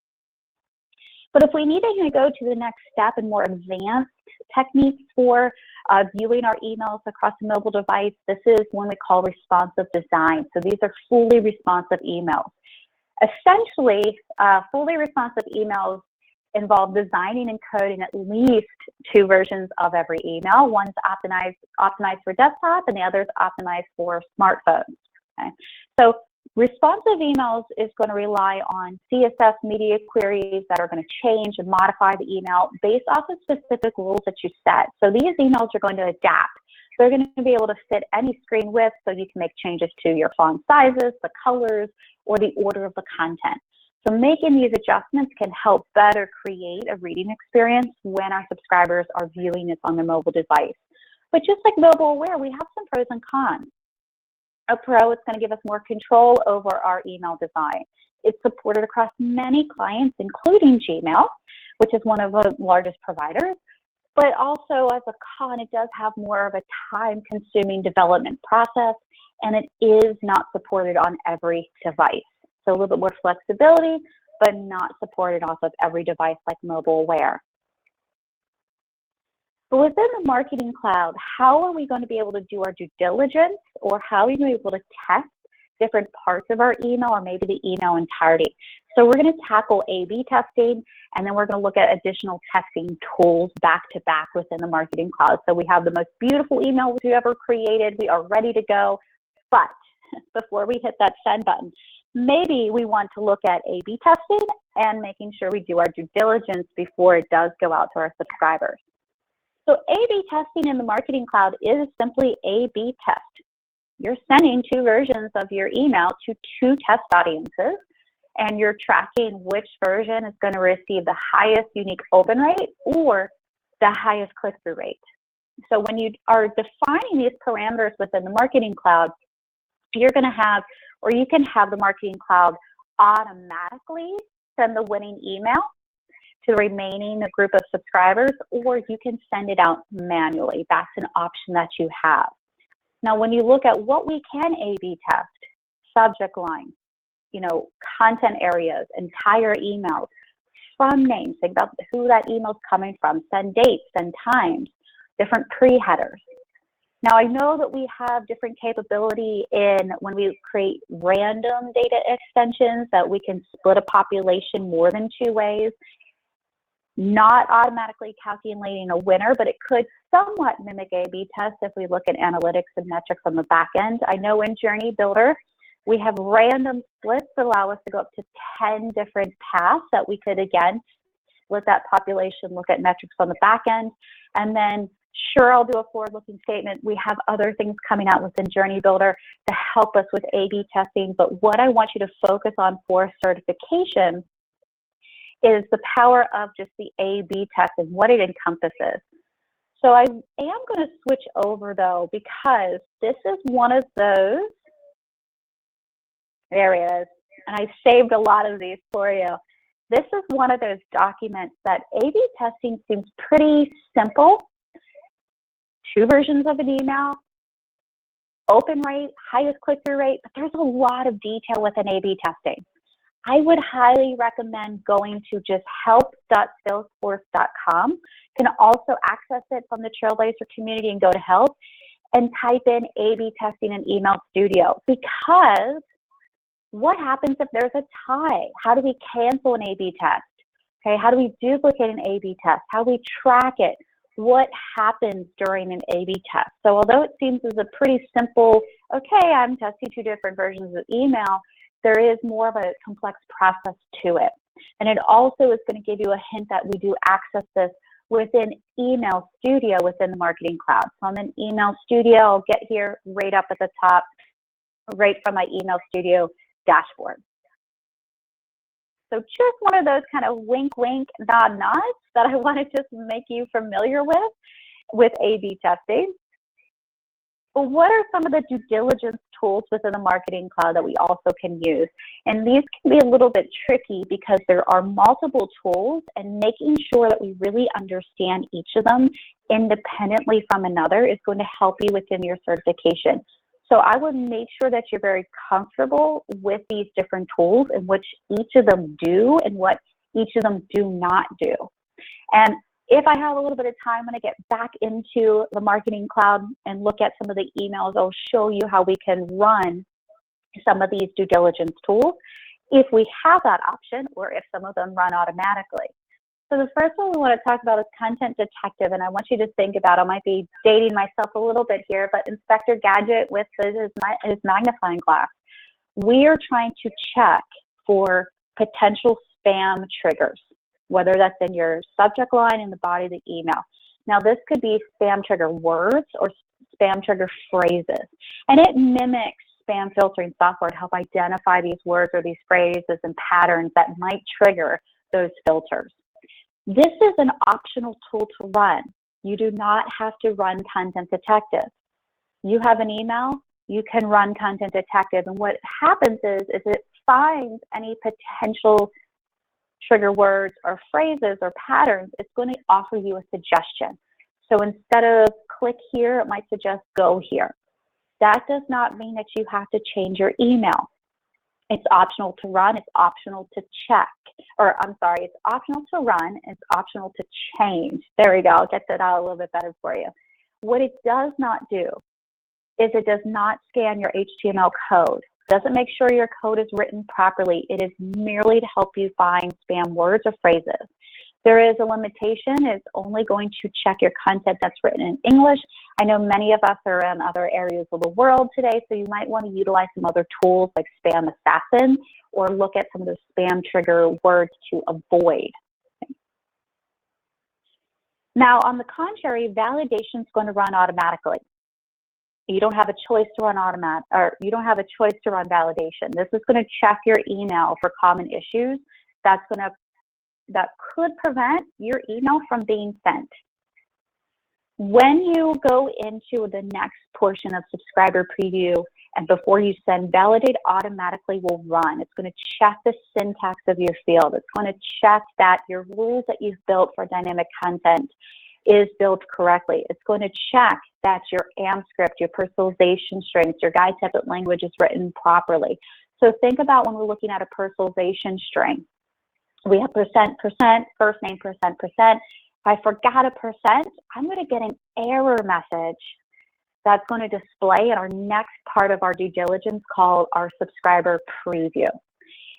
But if we needed to go to the next step and more advanced techniques for viewing our emails across a mobile device, this is one we call responsive design. So these are fully responsive emails. Essentially, fully responsive emails involve designing and coding at least 2 versions of every email. One's optimized for desktop and the other is optimized for smartphones. Okay? So responsive emails is going to rely on CSS media queries that are going to change and modify the email based off of specific rules that you set. So these emails are going to adapt. They're going to be able to fit any screen width, so you can make changes to your font sizes, the colors, or the order of the content. So making these adjustments can help better create a reading experience when our subscribers are viewing this on their mobile device. But just like mobile aware, we have some pros and cons. A pro, it's going to give us more control over our email design. It's supported across many clients, including Gmail, which is one of the largest providers. But also as a con, it does have more of a time-consuming development process, and it is not supported on every device. So a little bit more flexibility, but not supported off of every device like mobile aware. But within the Marketing Cloud, how are we going to be able to do our due diligence, or how are we going to be able to test different parts of our email, or maybe the email entirety? So we're going to tackle A/B testing, and then we're going to look at additional testing tools back to back within the Marketing Cloud. So we have the most beautiful email we've ever created. We are ready to go. But before we hit that send button, maybe we want to look at A/B testing and making sure we do our due diligence before it does go out to our subscribers. So A/B testing in the Marketing Cloud is simply A/B test. You're sending 2 versions of your email to 2 test audiences, and you're tracking which version is going to receive the highest unique open rate or the highest click-through rate. So when you are defining these parameters within the Marketing Cloud, you're going to have, or you can have the Marketing Cloud automatically send the winning email to the remaining group of subscribers, or you can send it out manually. That's an option that you have. Now, when you look at what we can A/B test, subject line, content areas, entire emails, from names, think about who that email's coming from, send dates, send times, different pre-headers. Now, I know that we have different capability in when we create random data extensions that we can split a population more than 2 ways, not automatically calculating a winner, but it could somewhat mimic A/B tests if we look at analytics and metrics on the back end. I know in Journey Builder, we have random splits that allow us to go up to 10 different paths that we could, again, split that population, look at metrics on the back end, and then sure, I'll do a forward-looking statement. We have other things coming out within Journey Builder to help us with A/B testing, but what I want you to focus on for certification is the power of just the A/B test and what it encompasses. So I am going to switch over, though, because this is one of those, there it is, and I saved a lot of these for you. This is one of those documents that A/B testing seems pretty simple. 2 versions of an email, open rate, highest click-through rate, but there's a lot of detail within A/B testing. I would highly recommend going to just help.salesforce.com. You can also access it from the Trailblazer community and go to help and type in A/B testing in Email Studio, because what happens if there's a tie? How do we cancel an A/B test? Okay, how do we duplicate an A/B test? How do we track it? What happens during an A/B test? So although it seems as a pretty simple, okay, I'm testing 2 different versions of email, there is more of a complex process to it. And it also is going to give you a hint that we do access this within Email Studio within the Marketing Cloud. So I'm in Email Studio. I'll get here right up at the top, right from my Email Studio dashboard. So just one of those kind of wink, wink, nod, nods that I want to just make you familiar with A/B testing. But what are some of the due diligence tools within the Marketing Cloud that we also can use? And these can be a little bit tricky because there are multiple tools, and making sure that we really understand each of them independently from another is going to help you within your certification. So I would make sure that you're very comfortable with these different tools and which each of them do and what each of them do not do. And if I have a little bit of time, when I get back into the Marketing Cloud and look at some of the emails, I'll show you how we can run some of these due diligence tools if we have that option, or if some of them run automatically. So the first one we want to talk about is Content Detective, and I want you to think about, I might be dating myself a little bit here, but Inspector Gadget with his magnifying glass. We are trying to check for potential spam triggers, whether that's in your subject line, in the body of the email. Now, this could be spam trigger words or spam trigger phrases, and it mimics spam filtering software to help identify these words or these phrases and patterns that might trigger those filters. This is an optional tool to run. You do not have to run Content Detective. You have an email, you can run Content Detective, and what happens is it finds any potential trigger words or phrases or patterns. It's going to offer you a suggestion. So instead of click here, it might suggest go here. That does not mean that you have to change your email. It's optional to run, it's optional to check, or I'm sorry, it's optional to run, it's optional to change. There we go, I'll get that out a little bit better for you. What it does not do is it does not scan your HTML code. It doesn't make sure your code is written properly. It is merely to help you find spam words or phrases. There is a limitation. It's only going to check your content that's written in English. I know many of us are in other areas of the world today, so you might want to utilize some other tools like Spam Assassin or look at some of the spam trigger words to avoid. Now, on the contrary, validation is going to run automatically. You don't have a choice to run you don't have a choice to run validation. This is going to check your email for common issues that could prevent your email from being sent. When you go into the next portion of subscriber preview and before you send, validate automatically will run. It's going to check the syntax of your field. It's going to check that your rules that you've built for dynamic content is built correctly. It's going to check that your AMP script, your personalization strings, your guide template language is written properly. So think about when we're looking at a personalization string. We have percent, first name, percent. If I forgot a percent, I'm going to get an error message that's going to display in our next part of our due diligence called our subscriber preview.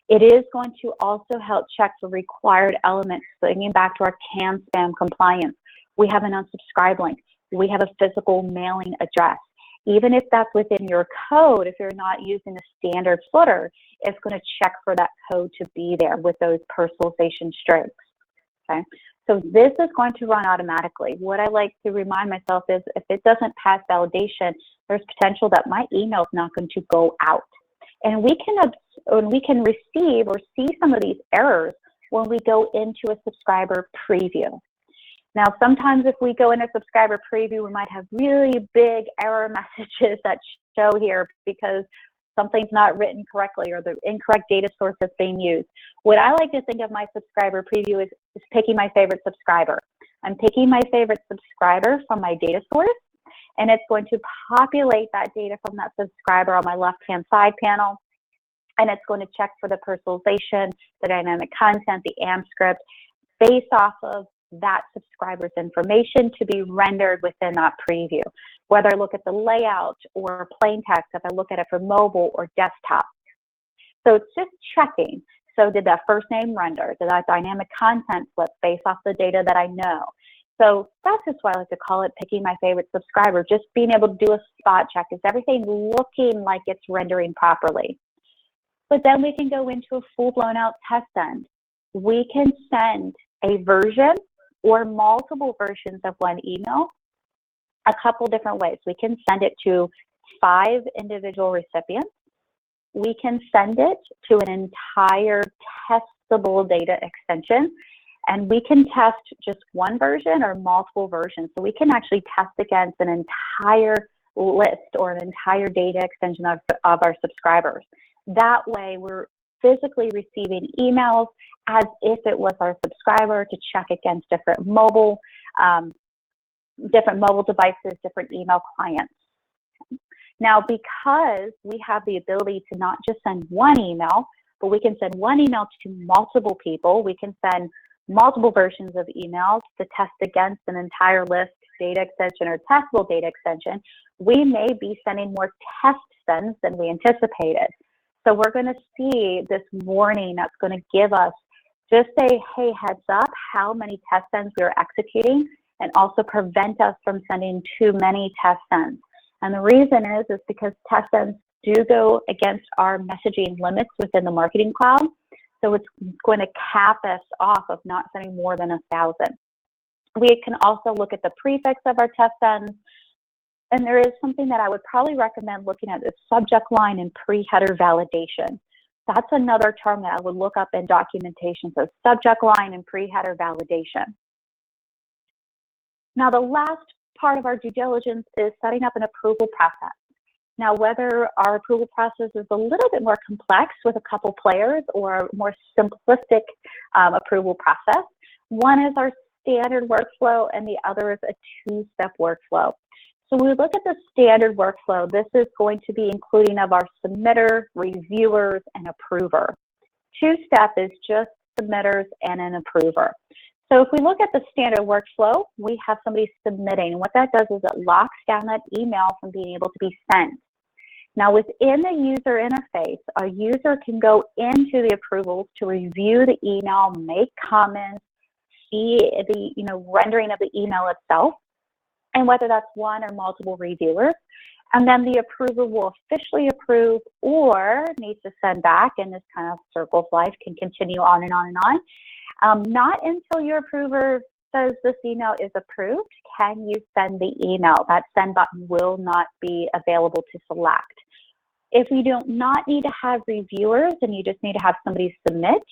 It is going to also help check the required elements, bringing back to our CAN spam compliance. We have an unsubscribe link. We have a physical mailing address. Even if that's within your code, if you're not using a standard footer, it's going to check for that code to be there with those personalization strings. Okay, so this is going to run automatically. What I like to remind myself is if it doesn't pass validation, there's potential that my email is not going to go out. And we can receive or see some of these errors when we go into a subscriber preview. Now, sometimes if we go into subscriber preview, we might have really big error messages that show here because something's not written correctly or the incorrect data source that's being used. What I like to think of my subscriber preview is picking my favorite subscriber. I'm picking my favorite subscriber from my data source, and it's going to populate that data from that subscriber on my left-hand side panel, and it's going to check for the personalization, the dynamic content, the AMP script, based off of that subscriber's information to be rendered within that preview. Whether I look at the layout or plain text, if I look at it for mobile or desktop. So it's just checking. So did that first name render? Did that dynamic content flip based off the data that I know? So that's just why I like to call it picking my favorite subscriber, just being able to do a spot check. Is everything looking like it's rendering properly? But then we can go into a full-blown out test send. We can send a version or multiple versions of one email a couple different ways. We can send it to 5 individual recipients. We can send it to an entire testable data extension, and we can test just one version or multiple versions. So we can actually test against an entire list or an entire data extension of our subscribers. That way, we're physically receiving emails as if it was our subscriber to check against different mobile devices, different email clients. Now, because we have the ability to not just send one email, but we can send one email to multiple people, we can send multiple versions of emails to test against an entire list, data extension, or testable data extension, we may be sending more test sends than we anticipated. So we're going to see this warning that's going to give us just say, hey, heads up, how many test sends we are executing, and also prevent us from sending too many test sends. And the reason is because test sends do go against our messaging limits within the Marketing Cloud. So it's going to cap us off of not sending more than 1,000. We can also look at the prefix of our test sends. And there is something that I would probably recommend looking at is subject line and pre-header validation. That's another term that I would look up in documentation. So subject line and pre-header validation. Now, the last part of our due diligence is setting up an approval process. Now, whether our approval process is a little bit more complex with a couple players or a more simplistic approval process, one is our standard workflow and the other is a two-step workflow. So when we look at the standard workflow, this is going to be including of our submitter, reviewers, and approver. Two-step is just submitters and an approver. So if we look at the standard workflow, we have somebody submitting. And what that does is it locks down that email from being able to be sent. Now within the user interface, a user can go into the approvals to review the email, make comments, see the rendering of the email itself, and whether that's one or multiple reviewers. And then the approver will officially approve or needs to send back, and this kind of circle of life can continue on and on and on. Not until your approver says this email is approved can you send the email. That send button will not be available to select. If you do not need to have reviewers and you just need to have somebody submit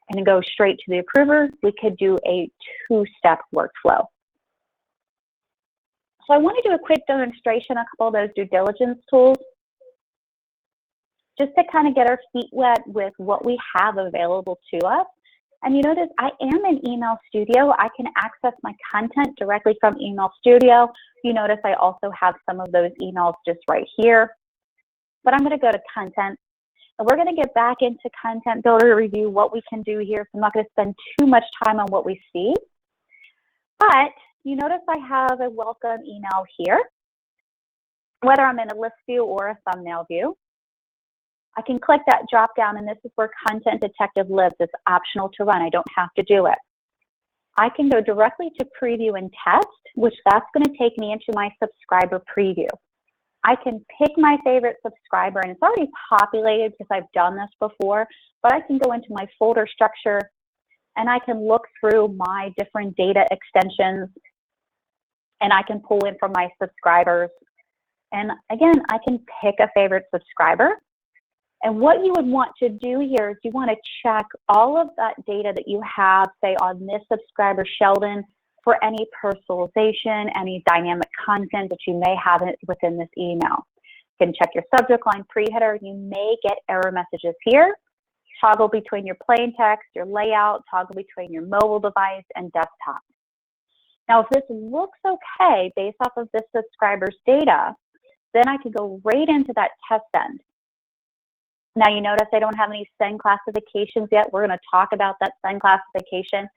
and go straight to the approver, we could do a two-step workflow. So I want to do a quick demonstration, a couple of those due diligence tools, just to kind of get our feet wet with what we have available to us. And you notice I am in Email Studio. I can access my content directly from Email Studio. You notice I also have some of those emails just right here. But I'm going to go to Content. And we're going to get back into Content Builder to review what we can do here. So I'm not going to spend too much time on what we see. But you notice I have a welcome email here, whether I'm in a list view or a thumbnail view. I can click that drop down, and this is where Content Detective lives. It's optional to run. I don't have to do it. I can go directly to Preview and Test, which that's going to take me into my subscriber preview. I can pick my favorite subscriber, and it's already populated because I've done this before, but I can go into my folder structure, and I can look through my different data extensions, and I can pull in from my subscribers. And again, I can pick a favorite subscriber. And what you would want to do here is you want to check all of that data that you have, say on this subscriber, Sheldon, for any personalization, any dynamic content that you may have within this email. You can check your subject line, pre-header. You may get error messages here. Toggle between your plain text, your layout, toggle between your mobile device and desktop. Now, if this looks okay based off of this subscriber's data, then I could go right into that test send. Now, you notice I don't have any send classifications yet. We're going to talk about that send classification,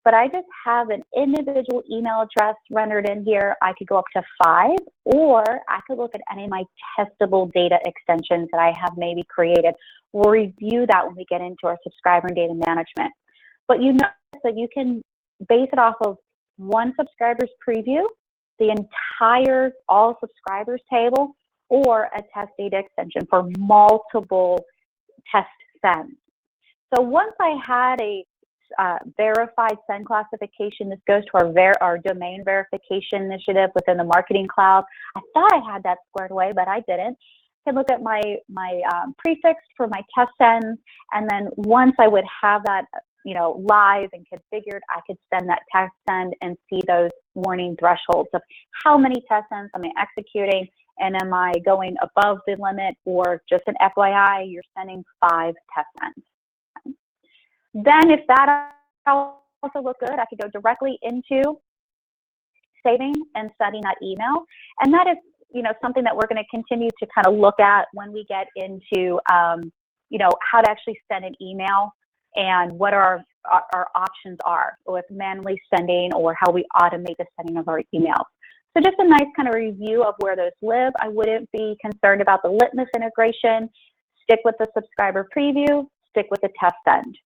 but I just have an individual email address rendered in here. I could go up to 5, or I could look at any of my testable data extensions that I have maybe created. We'll review that when we get into our subscriber and data management. But you notice that you can base it off of one subscriber's preview, the entire all subscribers table, or a test data extension for multiple test sends. So once I had a verified send classification, this goes to our domain verification initiative within the Marketing Cloud. I thought I had that squared away, but I didn't. I can look at my prefix for my test sends, and then once I would have that live and configured, I could send that test send and see those warning thresholds of how many test sends am I executing, and am I going above the limit, or just an FYI, you're sending 5 test sends. Then if that also looked good, I could go directly into saving and setting that email. And that is something that we're going to continue to kind of look at when we get into how to actually send an email and what our options are with manually sending, or how we automate the sending of our emails. So just a nice kind of review of where those live. I wouldn't be concerned about the litmus integration. Stick with the subscriber preview, stick with the test send.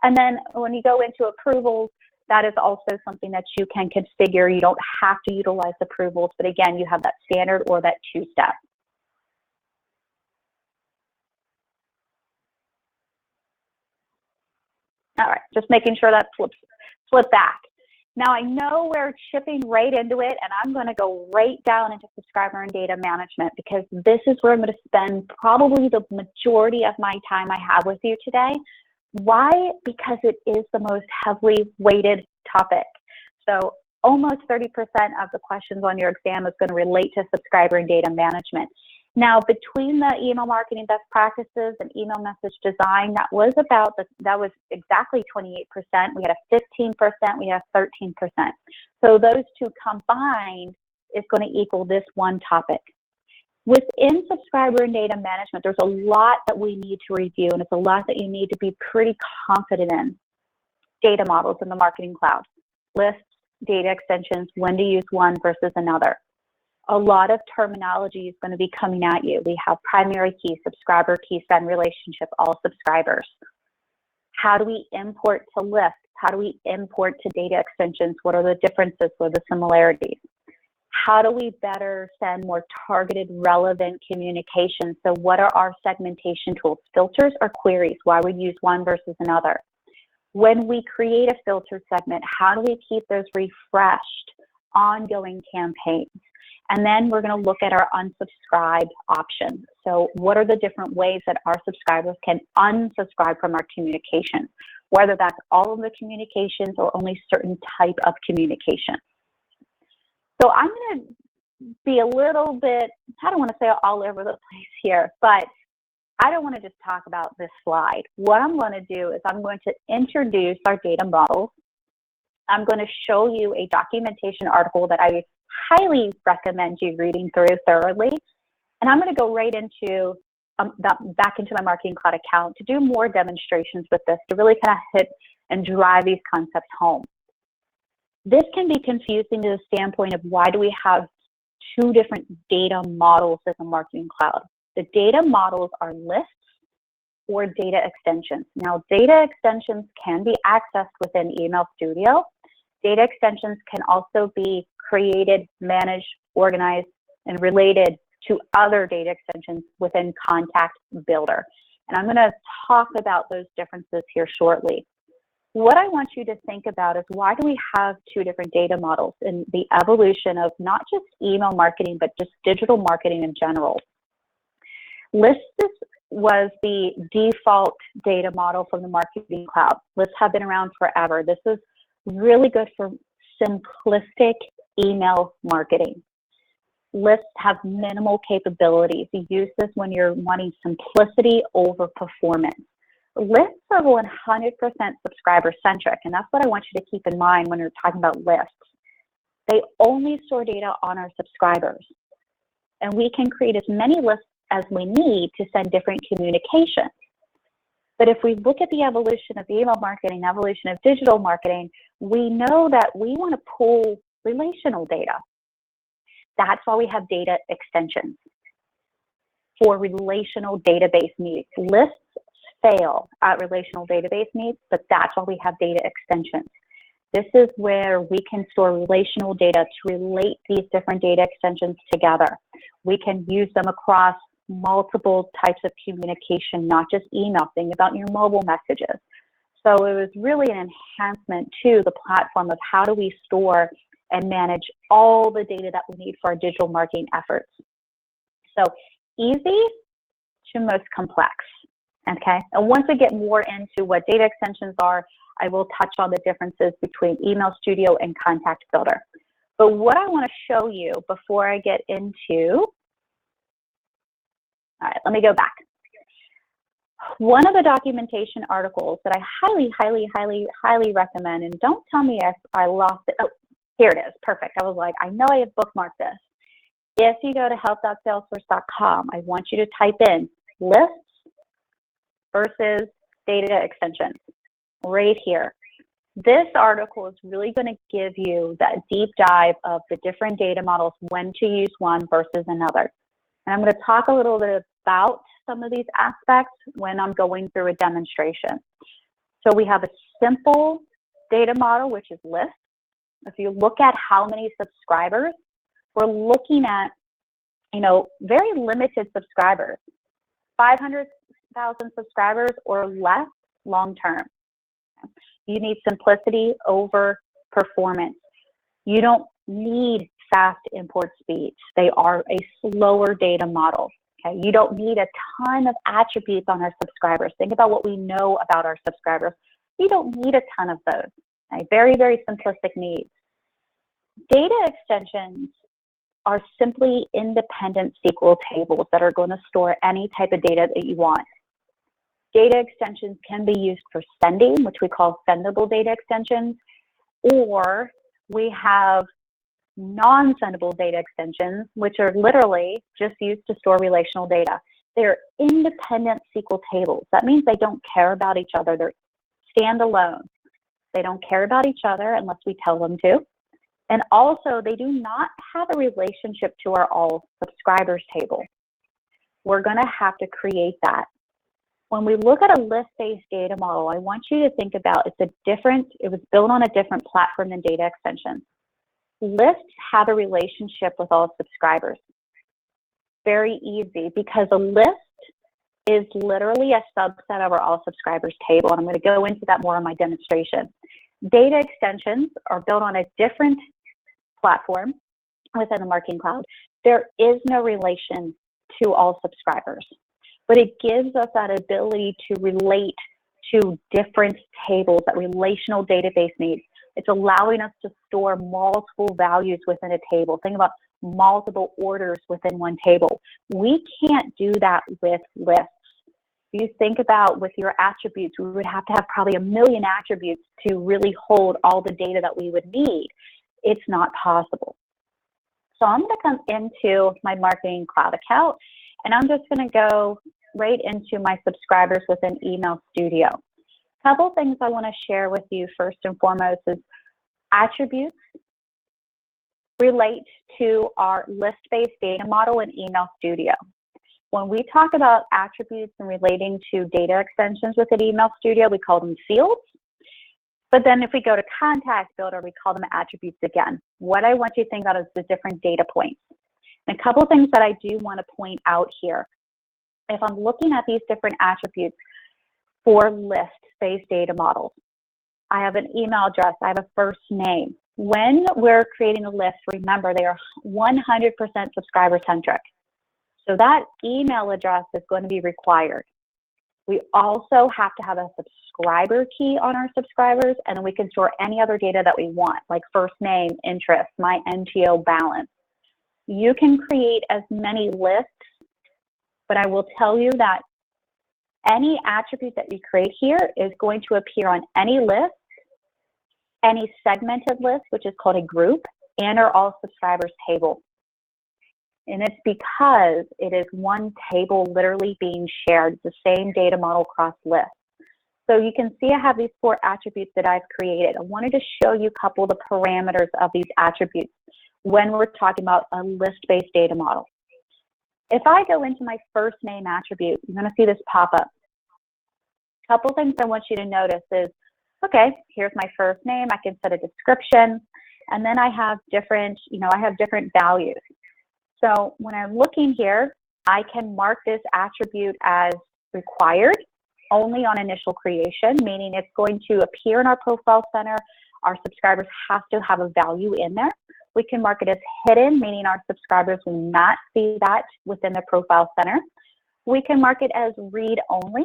And then when you go into approvals, that is also something that you can configure. You don't have to utilize approvals, but again, you have that standard or that 2-step. All right, just making sure that flip back. Now I know we're chipping right into it, and I'm going to go right down into subscriber and data management, because this is where I'm going to spend probably the majority of my time I have with you today. Why? Because it is the most heavily weighted topic. So almost 30% of the questions on your exam is going to relate to subscriber and data management. Now, between the email marketing best practices and email message design, that was exactly 28%. We had a 15%, we had a 13%. So those two combined is going to equal this one topic. Within subscriber and data management, there's a lot that we need to review, and it's a lot that you need to be pretty confident in. Data models in the Marketing Cloud, lists, data extensions, when to use one versus another. A lot of terminology is going to be coming at you. We have primary key, subscriber key, send relationship, all subscribers. How do we import to lists? How do we import to data extensions? What are the differences? What are the similarities? How do we better send more targeted, relevant communication? So what are our segmentation tools, filters or queries? Why would we use one versus another? When we create a filter segment, how do we keep those refreshed, ongoing campaigns? And then we're going to look at our unsubscribe options. So what are the different ways that our subscribers can unsubscribe from our communications, whether that's all of the communications or only certain type of communication. So I'm going to be a little bit, I don't want to say all over the place here, but I don't want to just talk about this slide. What I'm going to do is I'm going to introduce our data models. I'm going to show you a documentation article that I highly recommend you reading through thoroughly. And I'm going to go right into back into my Marketing Cloud account to do more demonstrations with this to really kind of hit and drive these concepts home. This can be confusing to the standpoint of why do we have two different data models in the Marketing Cloud. The data models are lists or data extensions. Now, data extensions can be accessed within Email Studio. Data extensions can also be created, managed, organized, and related to other data extensions within Contact Builder. And I'm going to talk about those differences here shortly. What I want you to think about is why do we have two different data models in the evolution of not just email marketing, but just digital marketing in general. Lists was the default data model from the Marketing Cloud. Lists have been around forever. This is really good for simplistic email marketing. Lists have minimal capabilities. You use this when you're wanting simplicity over performance. Lists are 100% subscriber-centric, and that's what I want you to keep in mind when you're talking about lists. They only store data on our subscribers, and we can create as many lists as we need to send different communications. But if we look at the evolution of email marketing, evolution of digital marketing, we know that we want to pull relational data. That's why we have data extensions for relational database needs. Lists fail at relational database needs, but that's why we have data extensions. This is where we can store relational data to relate these different data extensions together. We can use them across multiple types of communication, not just email. Think about your mobile messages. So it was really an enhancement to the platform of how do we store and manage all the data that we need for our digital marketing efforts. So easy to most complex, okay? And once we get more into what data extensions are, I will touch on the differences between Email Studio and Contact Builder. But what I want to show you before I get into, all right, let me go back. One of the documentation articles that I highly recommend, and don't tell me if I lost it. Oh, here it is, perfect. I was like, I know I have bookmarked this. If you go to help.salesforce.com, I want you to type in lists versus data extensions right here. This article is really going to give you that deep dive of the different data models, when to use one versus another. And I'm going to talk a little bit about some of these aspects when I'm going through a demonstration. So we have a simple data model, which is lists. If you look at how many subscribers, we're looking at, very limited subscribers, 500,000 subscribers or less long term. You need simplicity over performance. You don't need fast import speeds. They are a slower data model. Okay? You don't need a ton of attributes on our subscribers. Think about what we know about our subscribers. You don't need a ton of those. Okay? Very, very simplistic needs. Data extensions are simply independent SQL tables that are going to store any type of data that you want. Data extensions can be used for sending, which we call sendable data extensions, or we have non-sendable data extensions, which are literally just used to store relational data. They're independent SQL tables. That means they don't care about each other. They're standalone. They don't care about each other unless we tell them to. And also, they do not have a relationship to our all subscribers table. We're going to have to create that. When we look at a list-based data model, I want you to think about it was built on a different platform than data extensions. Lists have a relationship with all subscribers. Very easy, because a list is literally a subset of our all subscribers table, and I'm going to go into that more in my demonstration. Data extensions are built on a different platform within the Marketing Cloud. There is no relation to all subscribers, but it gives us that ability to relate to different tables that relational database needs. It's allowing us to store multiple values within a table. Think about multiple orders within one table. We can't do that with lists. If you think about with your attributes, we would have to have probably 1 million attributes to really hold all the data that we would need. It's not possible. So I'm going to come into my Marketing Cloud account, and I'm just going to go right into my subscribers within Email Studio. A couple things I want to share with you first and foremost is attributes relate to our list-based data model in Email Studio. When we talk about attributes and relating to data extensions within Email Studio, we call them fields. But then if we go to Contact Builder, we call them attributes again. What I want you to think about is the different data points. And a couple of things that I do want to point out here. If I'm looking at these different attributes for list-based data models, I have an email address, I have a first name. When we're creating a list, remember they are 100% subscriber-centric. So that email address is going to be required. We also have to have a subscriber key on our subscribers, and then we can store any other data that we want, like first name, interest, my NTO balance. You can create as many lists, but I will tell you that any attribute that you create here is going to appear on any list, any segmented list, which is called a group, and our all subscribers table. And it's because it is one table literally being shared. It's the same data model across lists. So you can see I have these 4 attributes that I've created. I wanted to show you a couple of the parameters of these attributes when we're talking about a list-based data model. If I go into my first name attribute, you're going to see this pop up. A couple things I want you to notice is, okay, here's my first name. I can set a description, and then I have different, I have different values. So when I'm looking here, I can mark this attribute as required only on initial creation, meaning it's going to appear in our profile center. Our subscribers have to have a value in there. We can mark it as hidden, meaning our subscribers will not see that within the profile center. We can mark it as read only,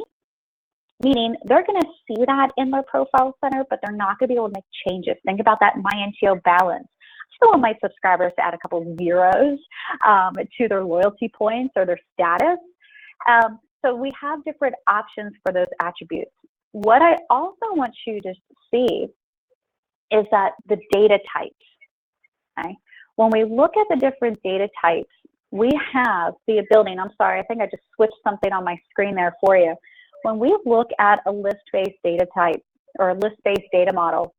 meaning they're going to see that in their profile center, but they're not going to be able to make changes. Think about that my NTO balance. I still want my subscribers to add a couple of zeros to their loyalty points or their status. So we have different options for those attributes. What I also want you to see is that the data types. Okay? When we look at the different data types, we have the ability, and I'm sorry, I think I just switched something on my screen there for you. When we look at a list-based data type or a list-based data model,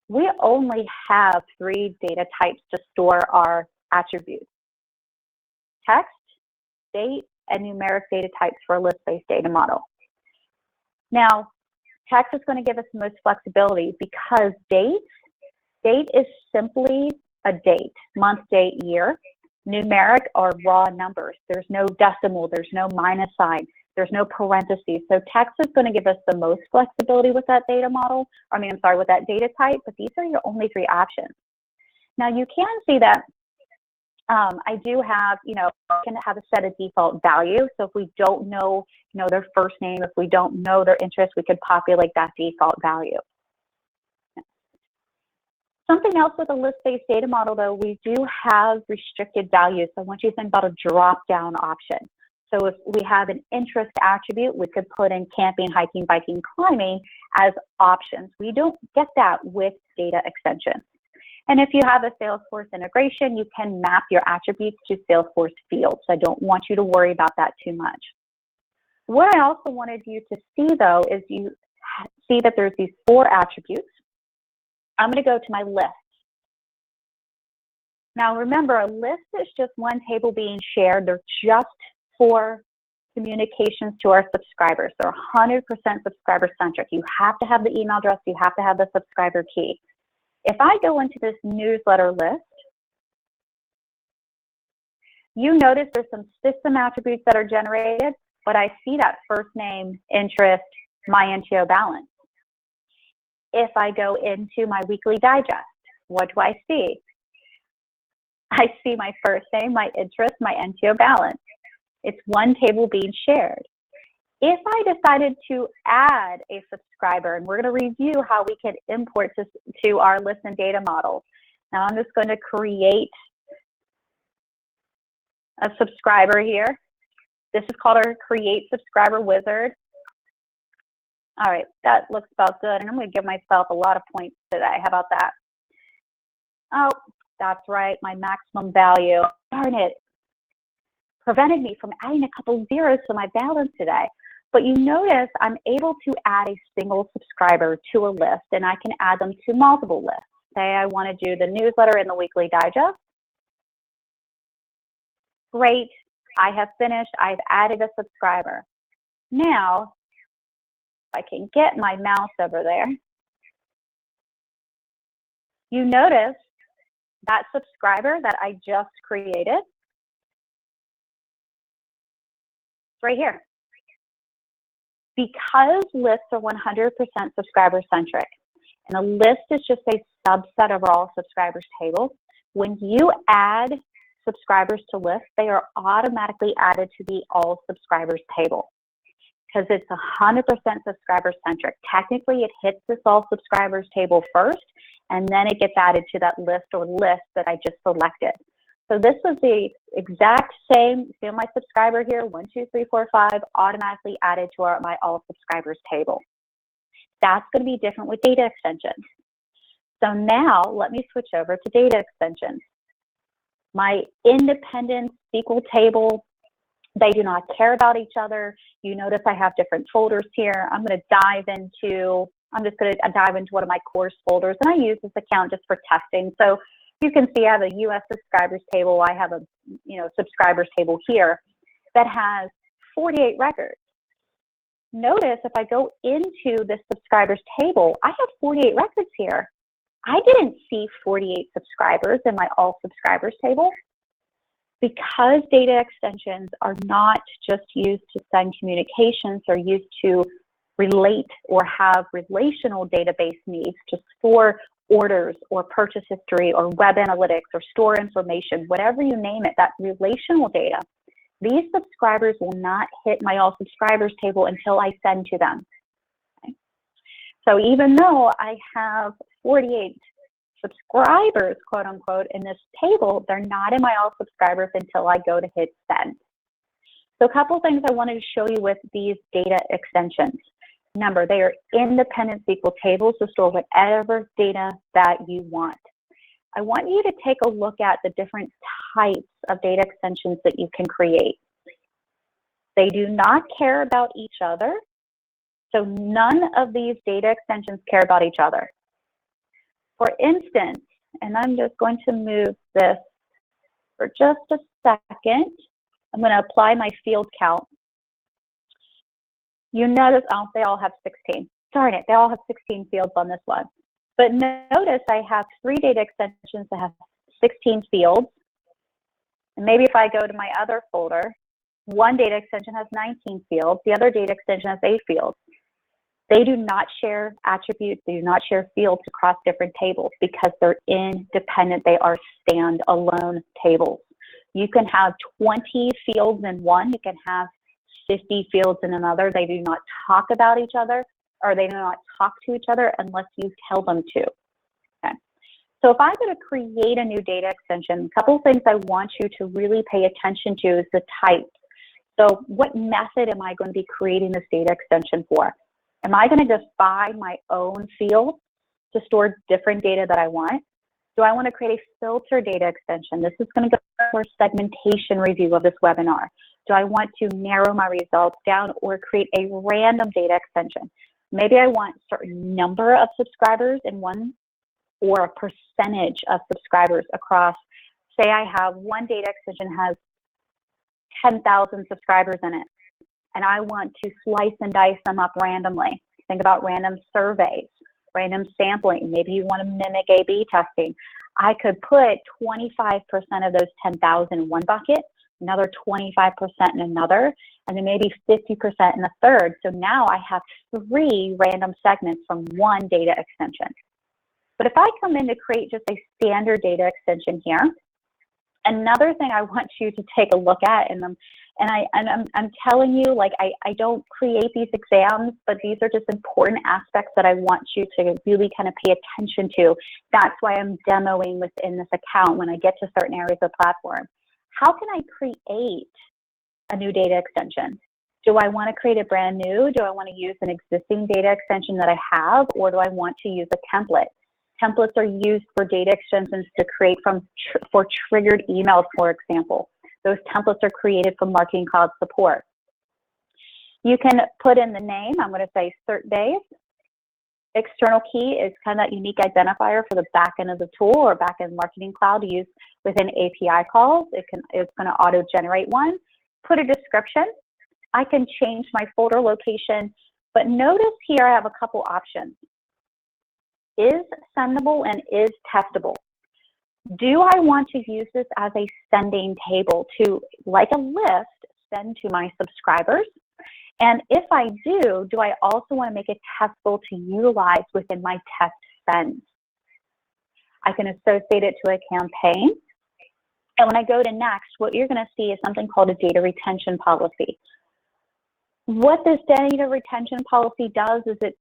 we only have 3 data types to store our attributes: text, date, and numeric data types for a list-based data model. Now, text is going to give us the most flexibility because date is simply a date, month, date, year. Numeric are raw numbers. There's no decimal, there's no minus sign, there's no parentheses. So text is going to give us the most flexibility with that data model. With that data type, but these are your only 3 options. Now you can see that I do have, I can have a set of default value. So if we don't know, their first name, if we don't know their interest, we could populate that default value. Something else with a list-based data model, though, we do have restricted values. So I want you to think about a drop-down option. So if we have an interest attribute, we could put in camping, hiking, biking, climbing as options. We don't get that with data extensions. And if you have a Salesforce integration, you can map your attributes to Salesforce fields. I don't want you to worry about that too much. What I also wanted you to see, though, is you see that there's these 4 attributes. I'm going to go to my list. Now remember, a list is just one table being shared. They're just for communications to our subscribers. They're 100% subscriber centric. You have to have the email address, you have to have the subscriber key. If I go into this newsletter list, you notice there's some system attributes that are generated, but I see that first name, interest, my NTO balance. If I go into my weekly digest, what do I see? I see my first name, my interest, my NTO balance. It's one table being shared. If I decided to add a subscriber, and we're going to review how we can import this to our list and data model. Now I'm just going to create a subscriber here. This is called our Create Subscriber Wizard. All right, that looks about good, and I'm going to give myself a lot of points today. How about that? Oh, that's right, my maximum value. Darn it, prevented me from adding a couple zeros to my balance today. But you notice I'm able to add a single subscriber to a list, and I can add them to multiple lists. Say I want to do the newsletter and the weekly digest. Great, I have finished, I've added a subscriber. Now, if I can get my mouse over there, you notice that subscriber that I just created, right here. Because lists are 100% subscriber centric, and a list is just a subset of all subscribers tables, when you add subscribers to lists, they are automatically added to the all subscribers table because it's 100% subscriber centric. Technically, it hits this all subscribers table first, and then it gets added to that list or lists that I just selected. So this was the exact same, see my subscriber here, 1, 2, 3, 4, 5, automatically added to my all subscribers table. That's going to be different with data extensions. So now let me switch over to data extensions. My independent SQL table, they do not care about each other. You notice I have different folders here. I'm just going to dive into one of my course folders, and I use this account just for testing. So you can see I have a US subscribers table. I have a subscribers table here that has 48 records. Notice if I go into this subscribers table, I have 48 records here. I didn't see 48 subscribers in my all subscribers table. Because data extensions are not just used to send communications, they're used to relate or have relational database needs to store orders or purchase history or web analytics or store information, whatever you name it, that relational data. These subscribers will not hit my all subscribers table until I send to them. Okay? So even though I have 48 subscribers, quote unquote, in this table, they're not in my all subscribers until I go to hit send. So a couple of things I wanted to show you with these data extensions. Remember, they are independent SQL tables to store whatever data that you want. I want you to take a look at the different types of data extensions that you can create. They do not care about each other, so none of these data extensions care about each other. For instance, and I'm just going to move this for just a second. I'm going to apply my field count. You notice, oh, they all have 16. Darn it, they all have 16 fields on this one. But notice I have 3 data extensions that have 16 fields. And maybe if I go to my other folder, one data extension has 19 fields, the other data extension has 8 fields. They do not share attributes, they do not share fields across different tables because they're independent, they are standalone tables. You can have 20 fields in one, you can have 50 fields in another. They do not talk about each other, or they do not talk to each other unless you tell them to. Okay. So if I'm going to create a new data extension, a couple of things I want you to really pay attention to is the type. So what method am I going to be creating this data extension for? Am I going to just buy my own field to store different data that I want? Do I want to create a filter data extension? This is going to go for segmentation review of this webinar. Do I want to narrow my results down or create a random data extension? Maybe I want a certain number of subscribers in one or a percentage of subscribers across. Say I have one data extension has 10,000 subscribers in it. and I want to slice and dice them up randomly. Think about random surveys, random sampling. Maybe you want to mimic A/B testing. I could put 25% of those 10,000 in one bucket, another 25% in another, and then maybe 50% in the third. So now I have 3 random segments from one data extension. But if I come in to create just a standard data extension here, another thing I want you to take a look at, and I'm telling you, like, I don't create these exams, but these are just important aspects that I want you to really kind of pay attention to. That's why I'm demoing within this account when I get to certain areas of the platform. How can I create a new data extension? Do I want to create a brand new? Do I want to use an existing data extension that I have, or do I want to use a template? Templates are used for data extensions to create for triggered emails, for example. Those templates are created for Marketing Cloud support. You can put in the name. I'm going to say cert days. External key is kind of that unique identifier for the back end of the tool or back end Marketing Cloud to use within API calls. It's going to auto-generate one. Put a description. I can change my folder location, but notice here I have a couple options. Is sendable and is testable. Do I want to use this as a sending table to, like a list, send to my subscribers? And if I do I also want to make it testable to utilize within my test sends? I can associate it to a campaign. And when I go to next, what you're going to see is something called a data retention policy. What this data retention policy does is it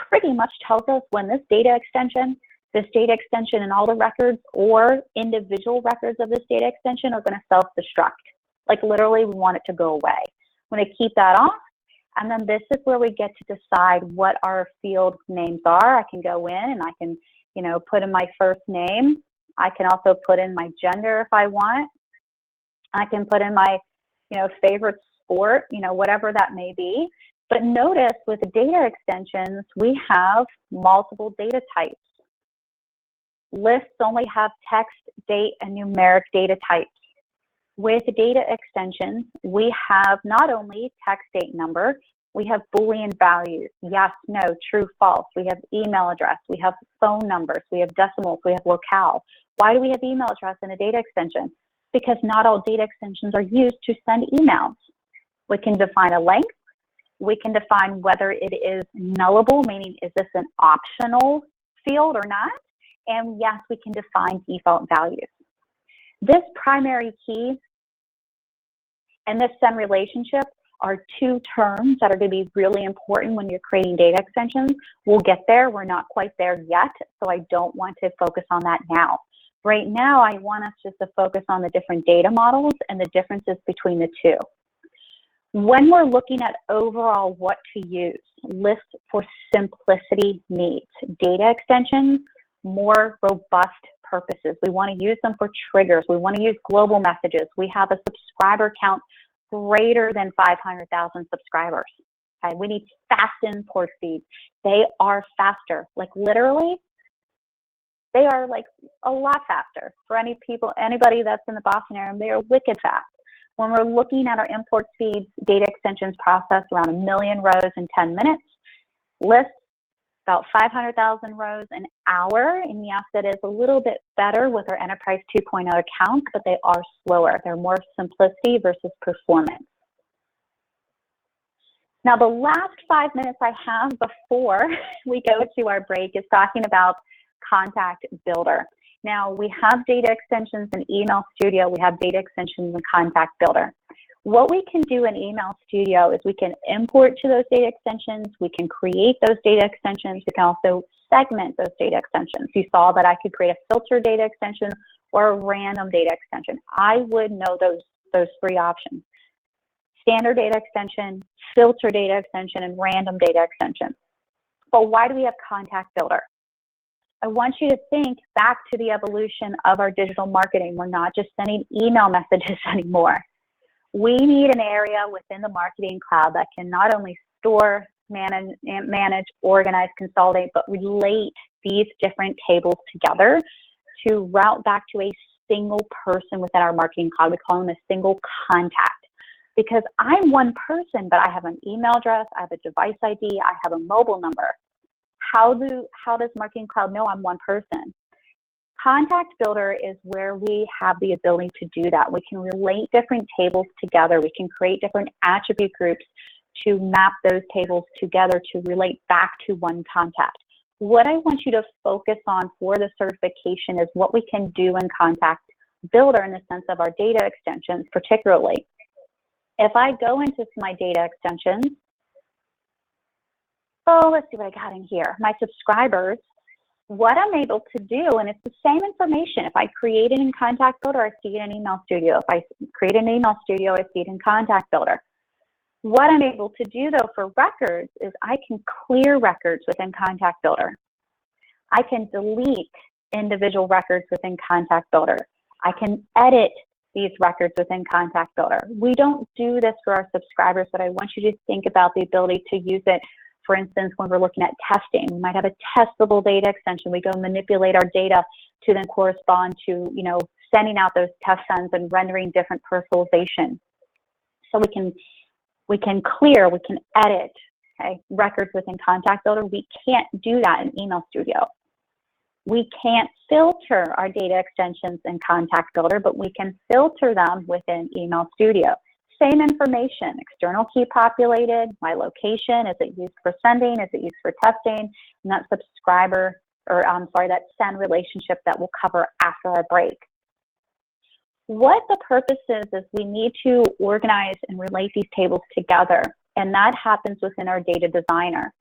pretty much tells us when this data extension and all the records or individual records of this data extension are going to self-destruct. Like literally, we want it to go away. I'm going to keep that off. And then this is where we get to decide what our field names are. I can go in and I can, put in my first name. I can also put in my gender if I want. I can put in my, favorite sport, whatever that may be. But notice with the data extensions, we have multiple data types. Lists only have text, date, and numeric data types. With data extensions, we have not only text, date, number, we have Boolean values, yes, no, true, false. We have email address, we have phone numbers, we have decimals, we have locale. Why do we have email address in a data extension? Because not all data extensions are used to send emails. We can define a length. We can define whether it is nullable, meaning is this an optional field or not? And yes, we can define default values. This primary key and this send relationship are 2 terms that are going to be really important when you're creating data extensions. We'll get there. We're not quite there yet, so I don't want to focus on that now. Right now, I want us just to focus on the different data models and the differences between the 2. When we're looking at overall what to use, lists for simplicity needs, data extensions, more robust purposes. We want to use them for triggers. We want to use global messages. We have a subscriber count greater than 500,000 subscribers. Okay? We need fast import speeds. They are faster. Like literally, they are like a lot faster. For anybody that's in the Boston area, they are wicked fast. When we're looking at our import speeds, data extensions process around 1 million rows in 10 minutes. Lists, about 500,000 rows an hour. And yes, that is a little bit better with our Enterprise 2.0 accounts, but they are slower. They're more simplicity versus performance. Now, the last 5 minutes I have before we go to our break is talking about Contact Builder. Now, we have data extensions in Email Studio. We have data extensions in Contact Builder. What we can do in Email Studio is we can import to those data extensions. We can create those data extensions. We can also segment those data extensions. You saw that I could create a filter data extension or a random data extension. I would know those 3 options: standard data extension, filter data extension, and random data extension. But why do we have Contact Builder? I want you to think back to the evolution of our digital marketing. We're not just sending email messages anymore. We need an area within the Marketing Cloud that can not only store, manage, organize, consolidate, but relate these different tables together to route back to a single person within our Marketing Cloud. We call them a single contact. because I'm one person, but I have an email address, I have a device ID, I have a mobile number. How does Marketing Cloud know I'm one person? Contact Builder is where we have the ability to do that. We can relate different tables together. We can create different attribute groups to map those tables together to relate back to one contact. What I want you to focus on for the certification is what we can do in Contact Builder in the sense of our data extensions particularly. If I go into my data extensions, let's see what I got in here. My subscribers, what I'm able to do, and it's the same information. If I create it in Contact Builder, I see it in Email Studio. If I create an Email Studio, I see it in Contact Builder. What I'm able to do, though, for records is I can clear records within Contact Builder. I can delete individual records within Contact Builder. I can edit these records within Contact Builder. We don't do this for our subscribers, but I want you to think about the ability to use it. For instance, when we're looking at testing, we might have a testable data extension. We go manipulate our data to then correspond to, sending out those test sends and rendering different personalization. So we can clear, we can edit, records within Contact Builder. We can't do that in Email Studio. We can't filter our data extensions in Contact Builder, but we can filter them within Email Studio. Same information, external key populated, my location, is it used for sending, is it used for testing, and that subscriber, that send relationship that we'll cover after our break. What the purpose is we need to organize and relate these tables together, and that happens within our data designer.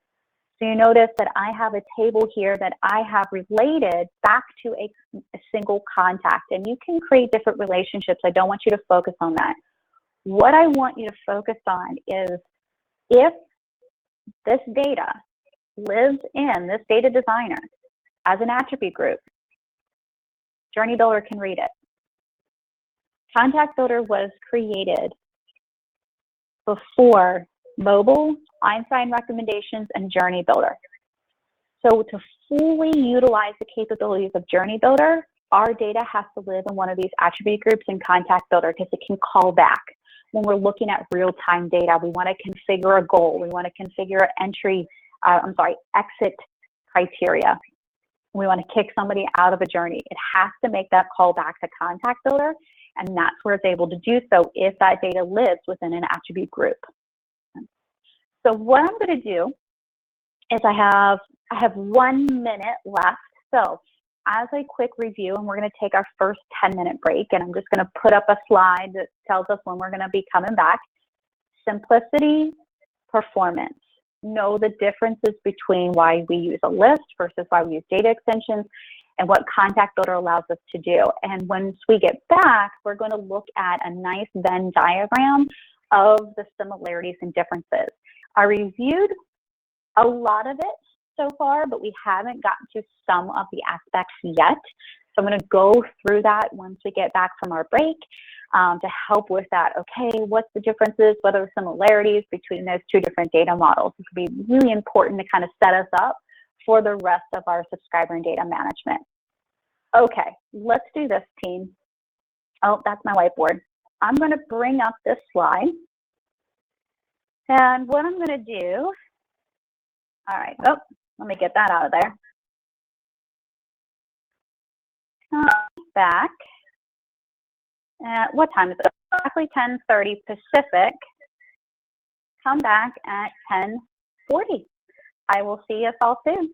So you notice that I have a table here that I have related back to a single contact, and you can create different relationships. I don't want you to focus on that. What I want you to focus on is if this data lives in this data designer as an attribute group, Journey Builder can read it. Contact Builder was created before mobile, Einstein recommendations, and Journey Builder. So to fully utilize the capabilities of Journey Builder, our data has to live in one of these attribute groups in Contact Builder because it can call back. When we're looking at real-time data, we want to configure a goal. We want to configure exit criteria. We want to kick somebody out of a journey. It has to make that call back to Contact Builder, and that's where it's able to do so if that data lives within an attribute group. So what I'm going to do is I have 1 minute left. So as a quick review, and we're going to take our first 10-minute break, and I'm just going to put up a slide that tells us when we're going to be coming back. Simplicity, performance. Know the differences between why we use a list versus why we use data extensions, and what Contact Builder allows us to do. And once we get back, we're going to look at a nice Venn diagram of the similarities and differences. I reviewed a lot of it so far, but we haven't gotten to some of the aspects yet. So I'm going to go through that once we get back from our break to help with that. Okay, what's the differences? What are the similarities between those two different data models? It could be really important to kind of set us up for the rest of our subscriber and data management. Okay, let's do this, team. Oh, that's my whiteboard. I'm going to bring up this slide. And what I'm going to do, all right, let me get that out of there. Come back. What time is it? Exactly 10:30 Pacific. Come back at 10:40. I will see us all soon.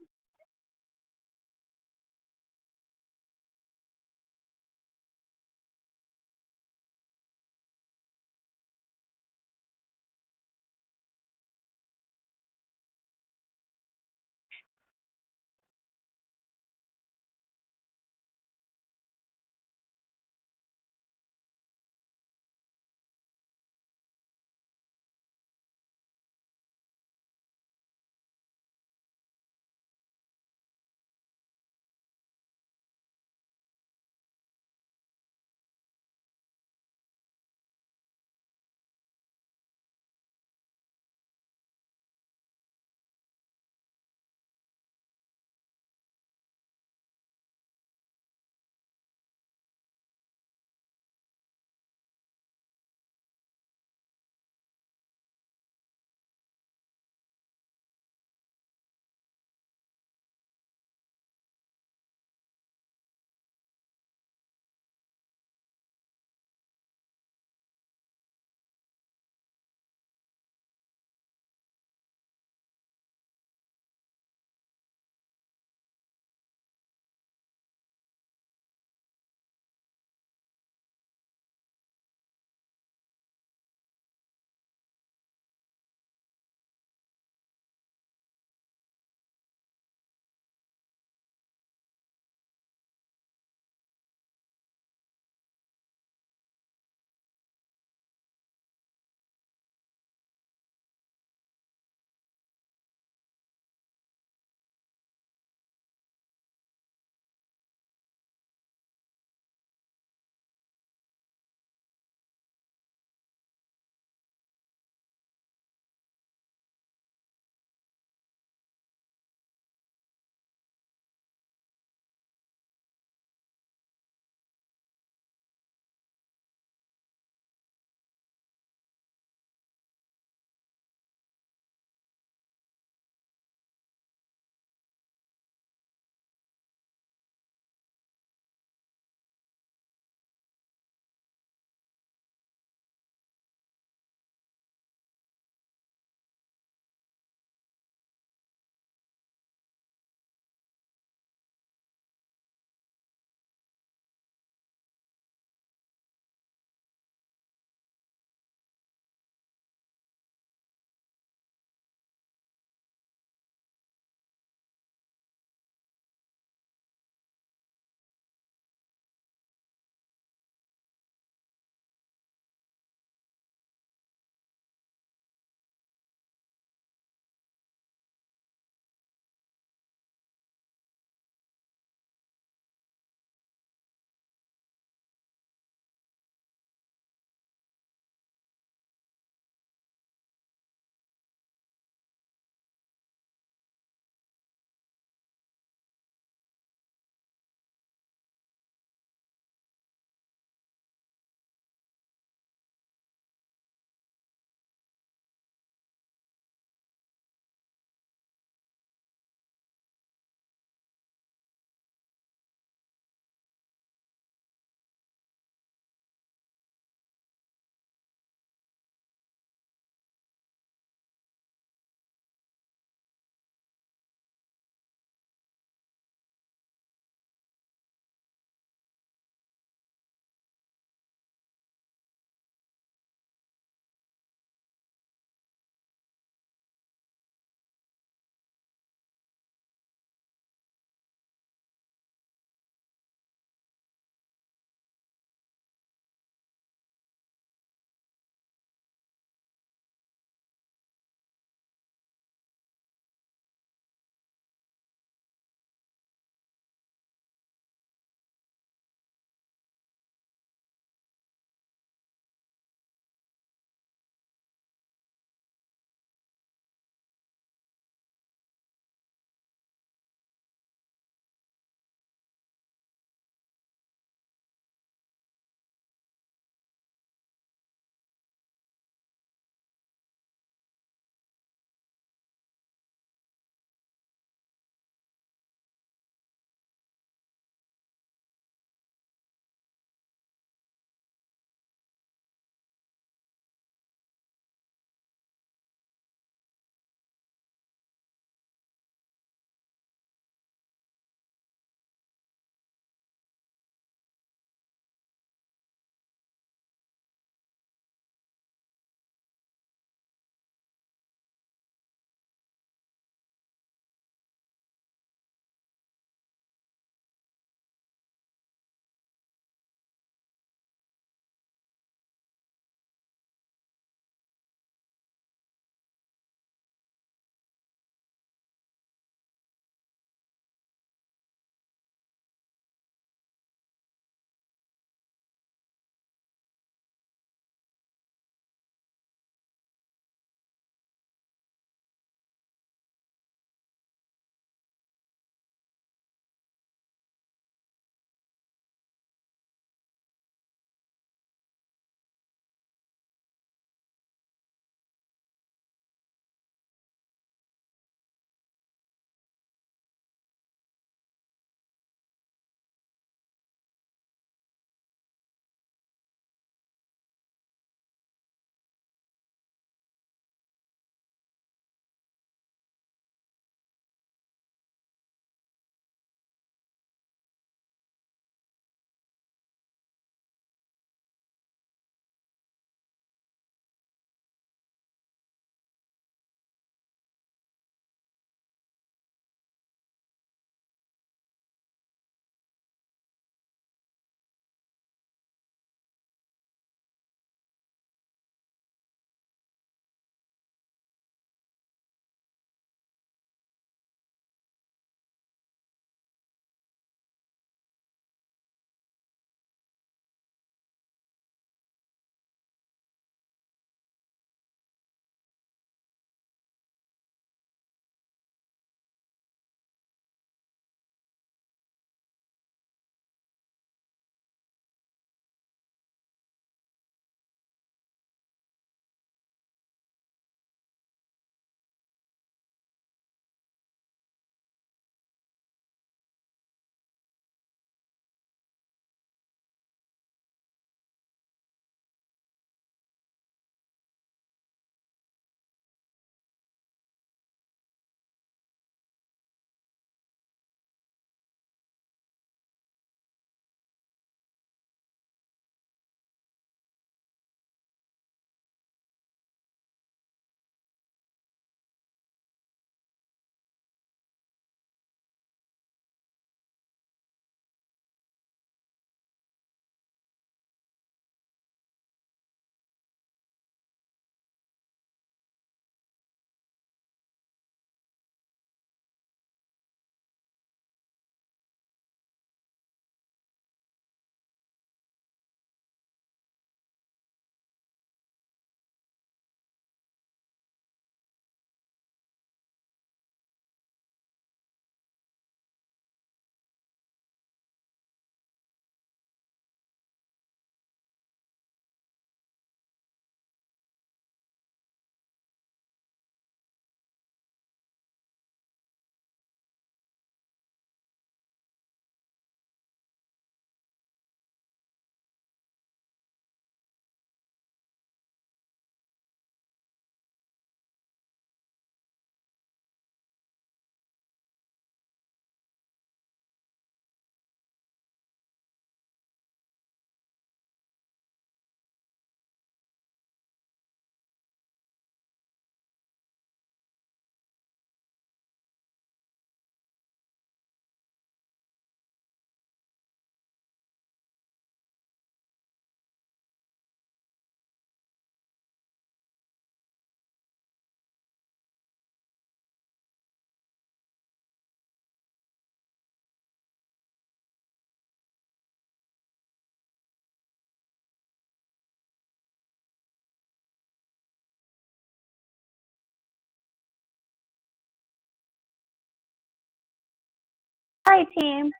All right, team.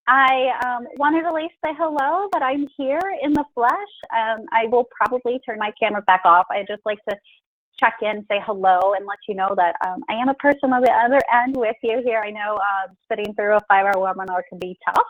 I wanted to at least say hello, but I'm here in the flesh. I will probably turn my camera back off. I just like to check in, say hello, and let you know that I am a person on the other end with you here. I know sitting through a 5-hour webinar can be tough,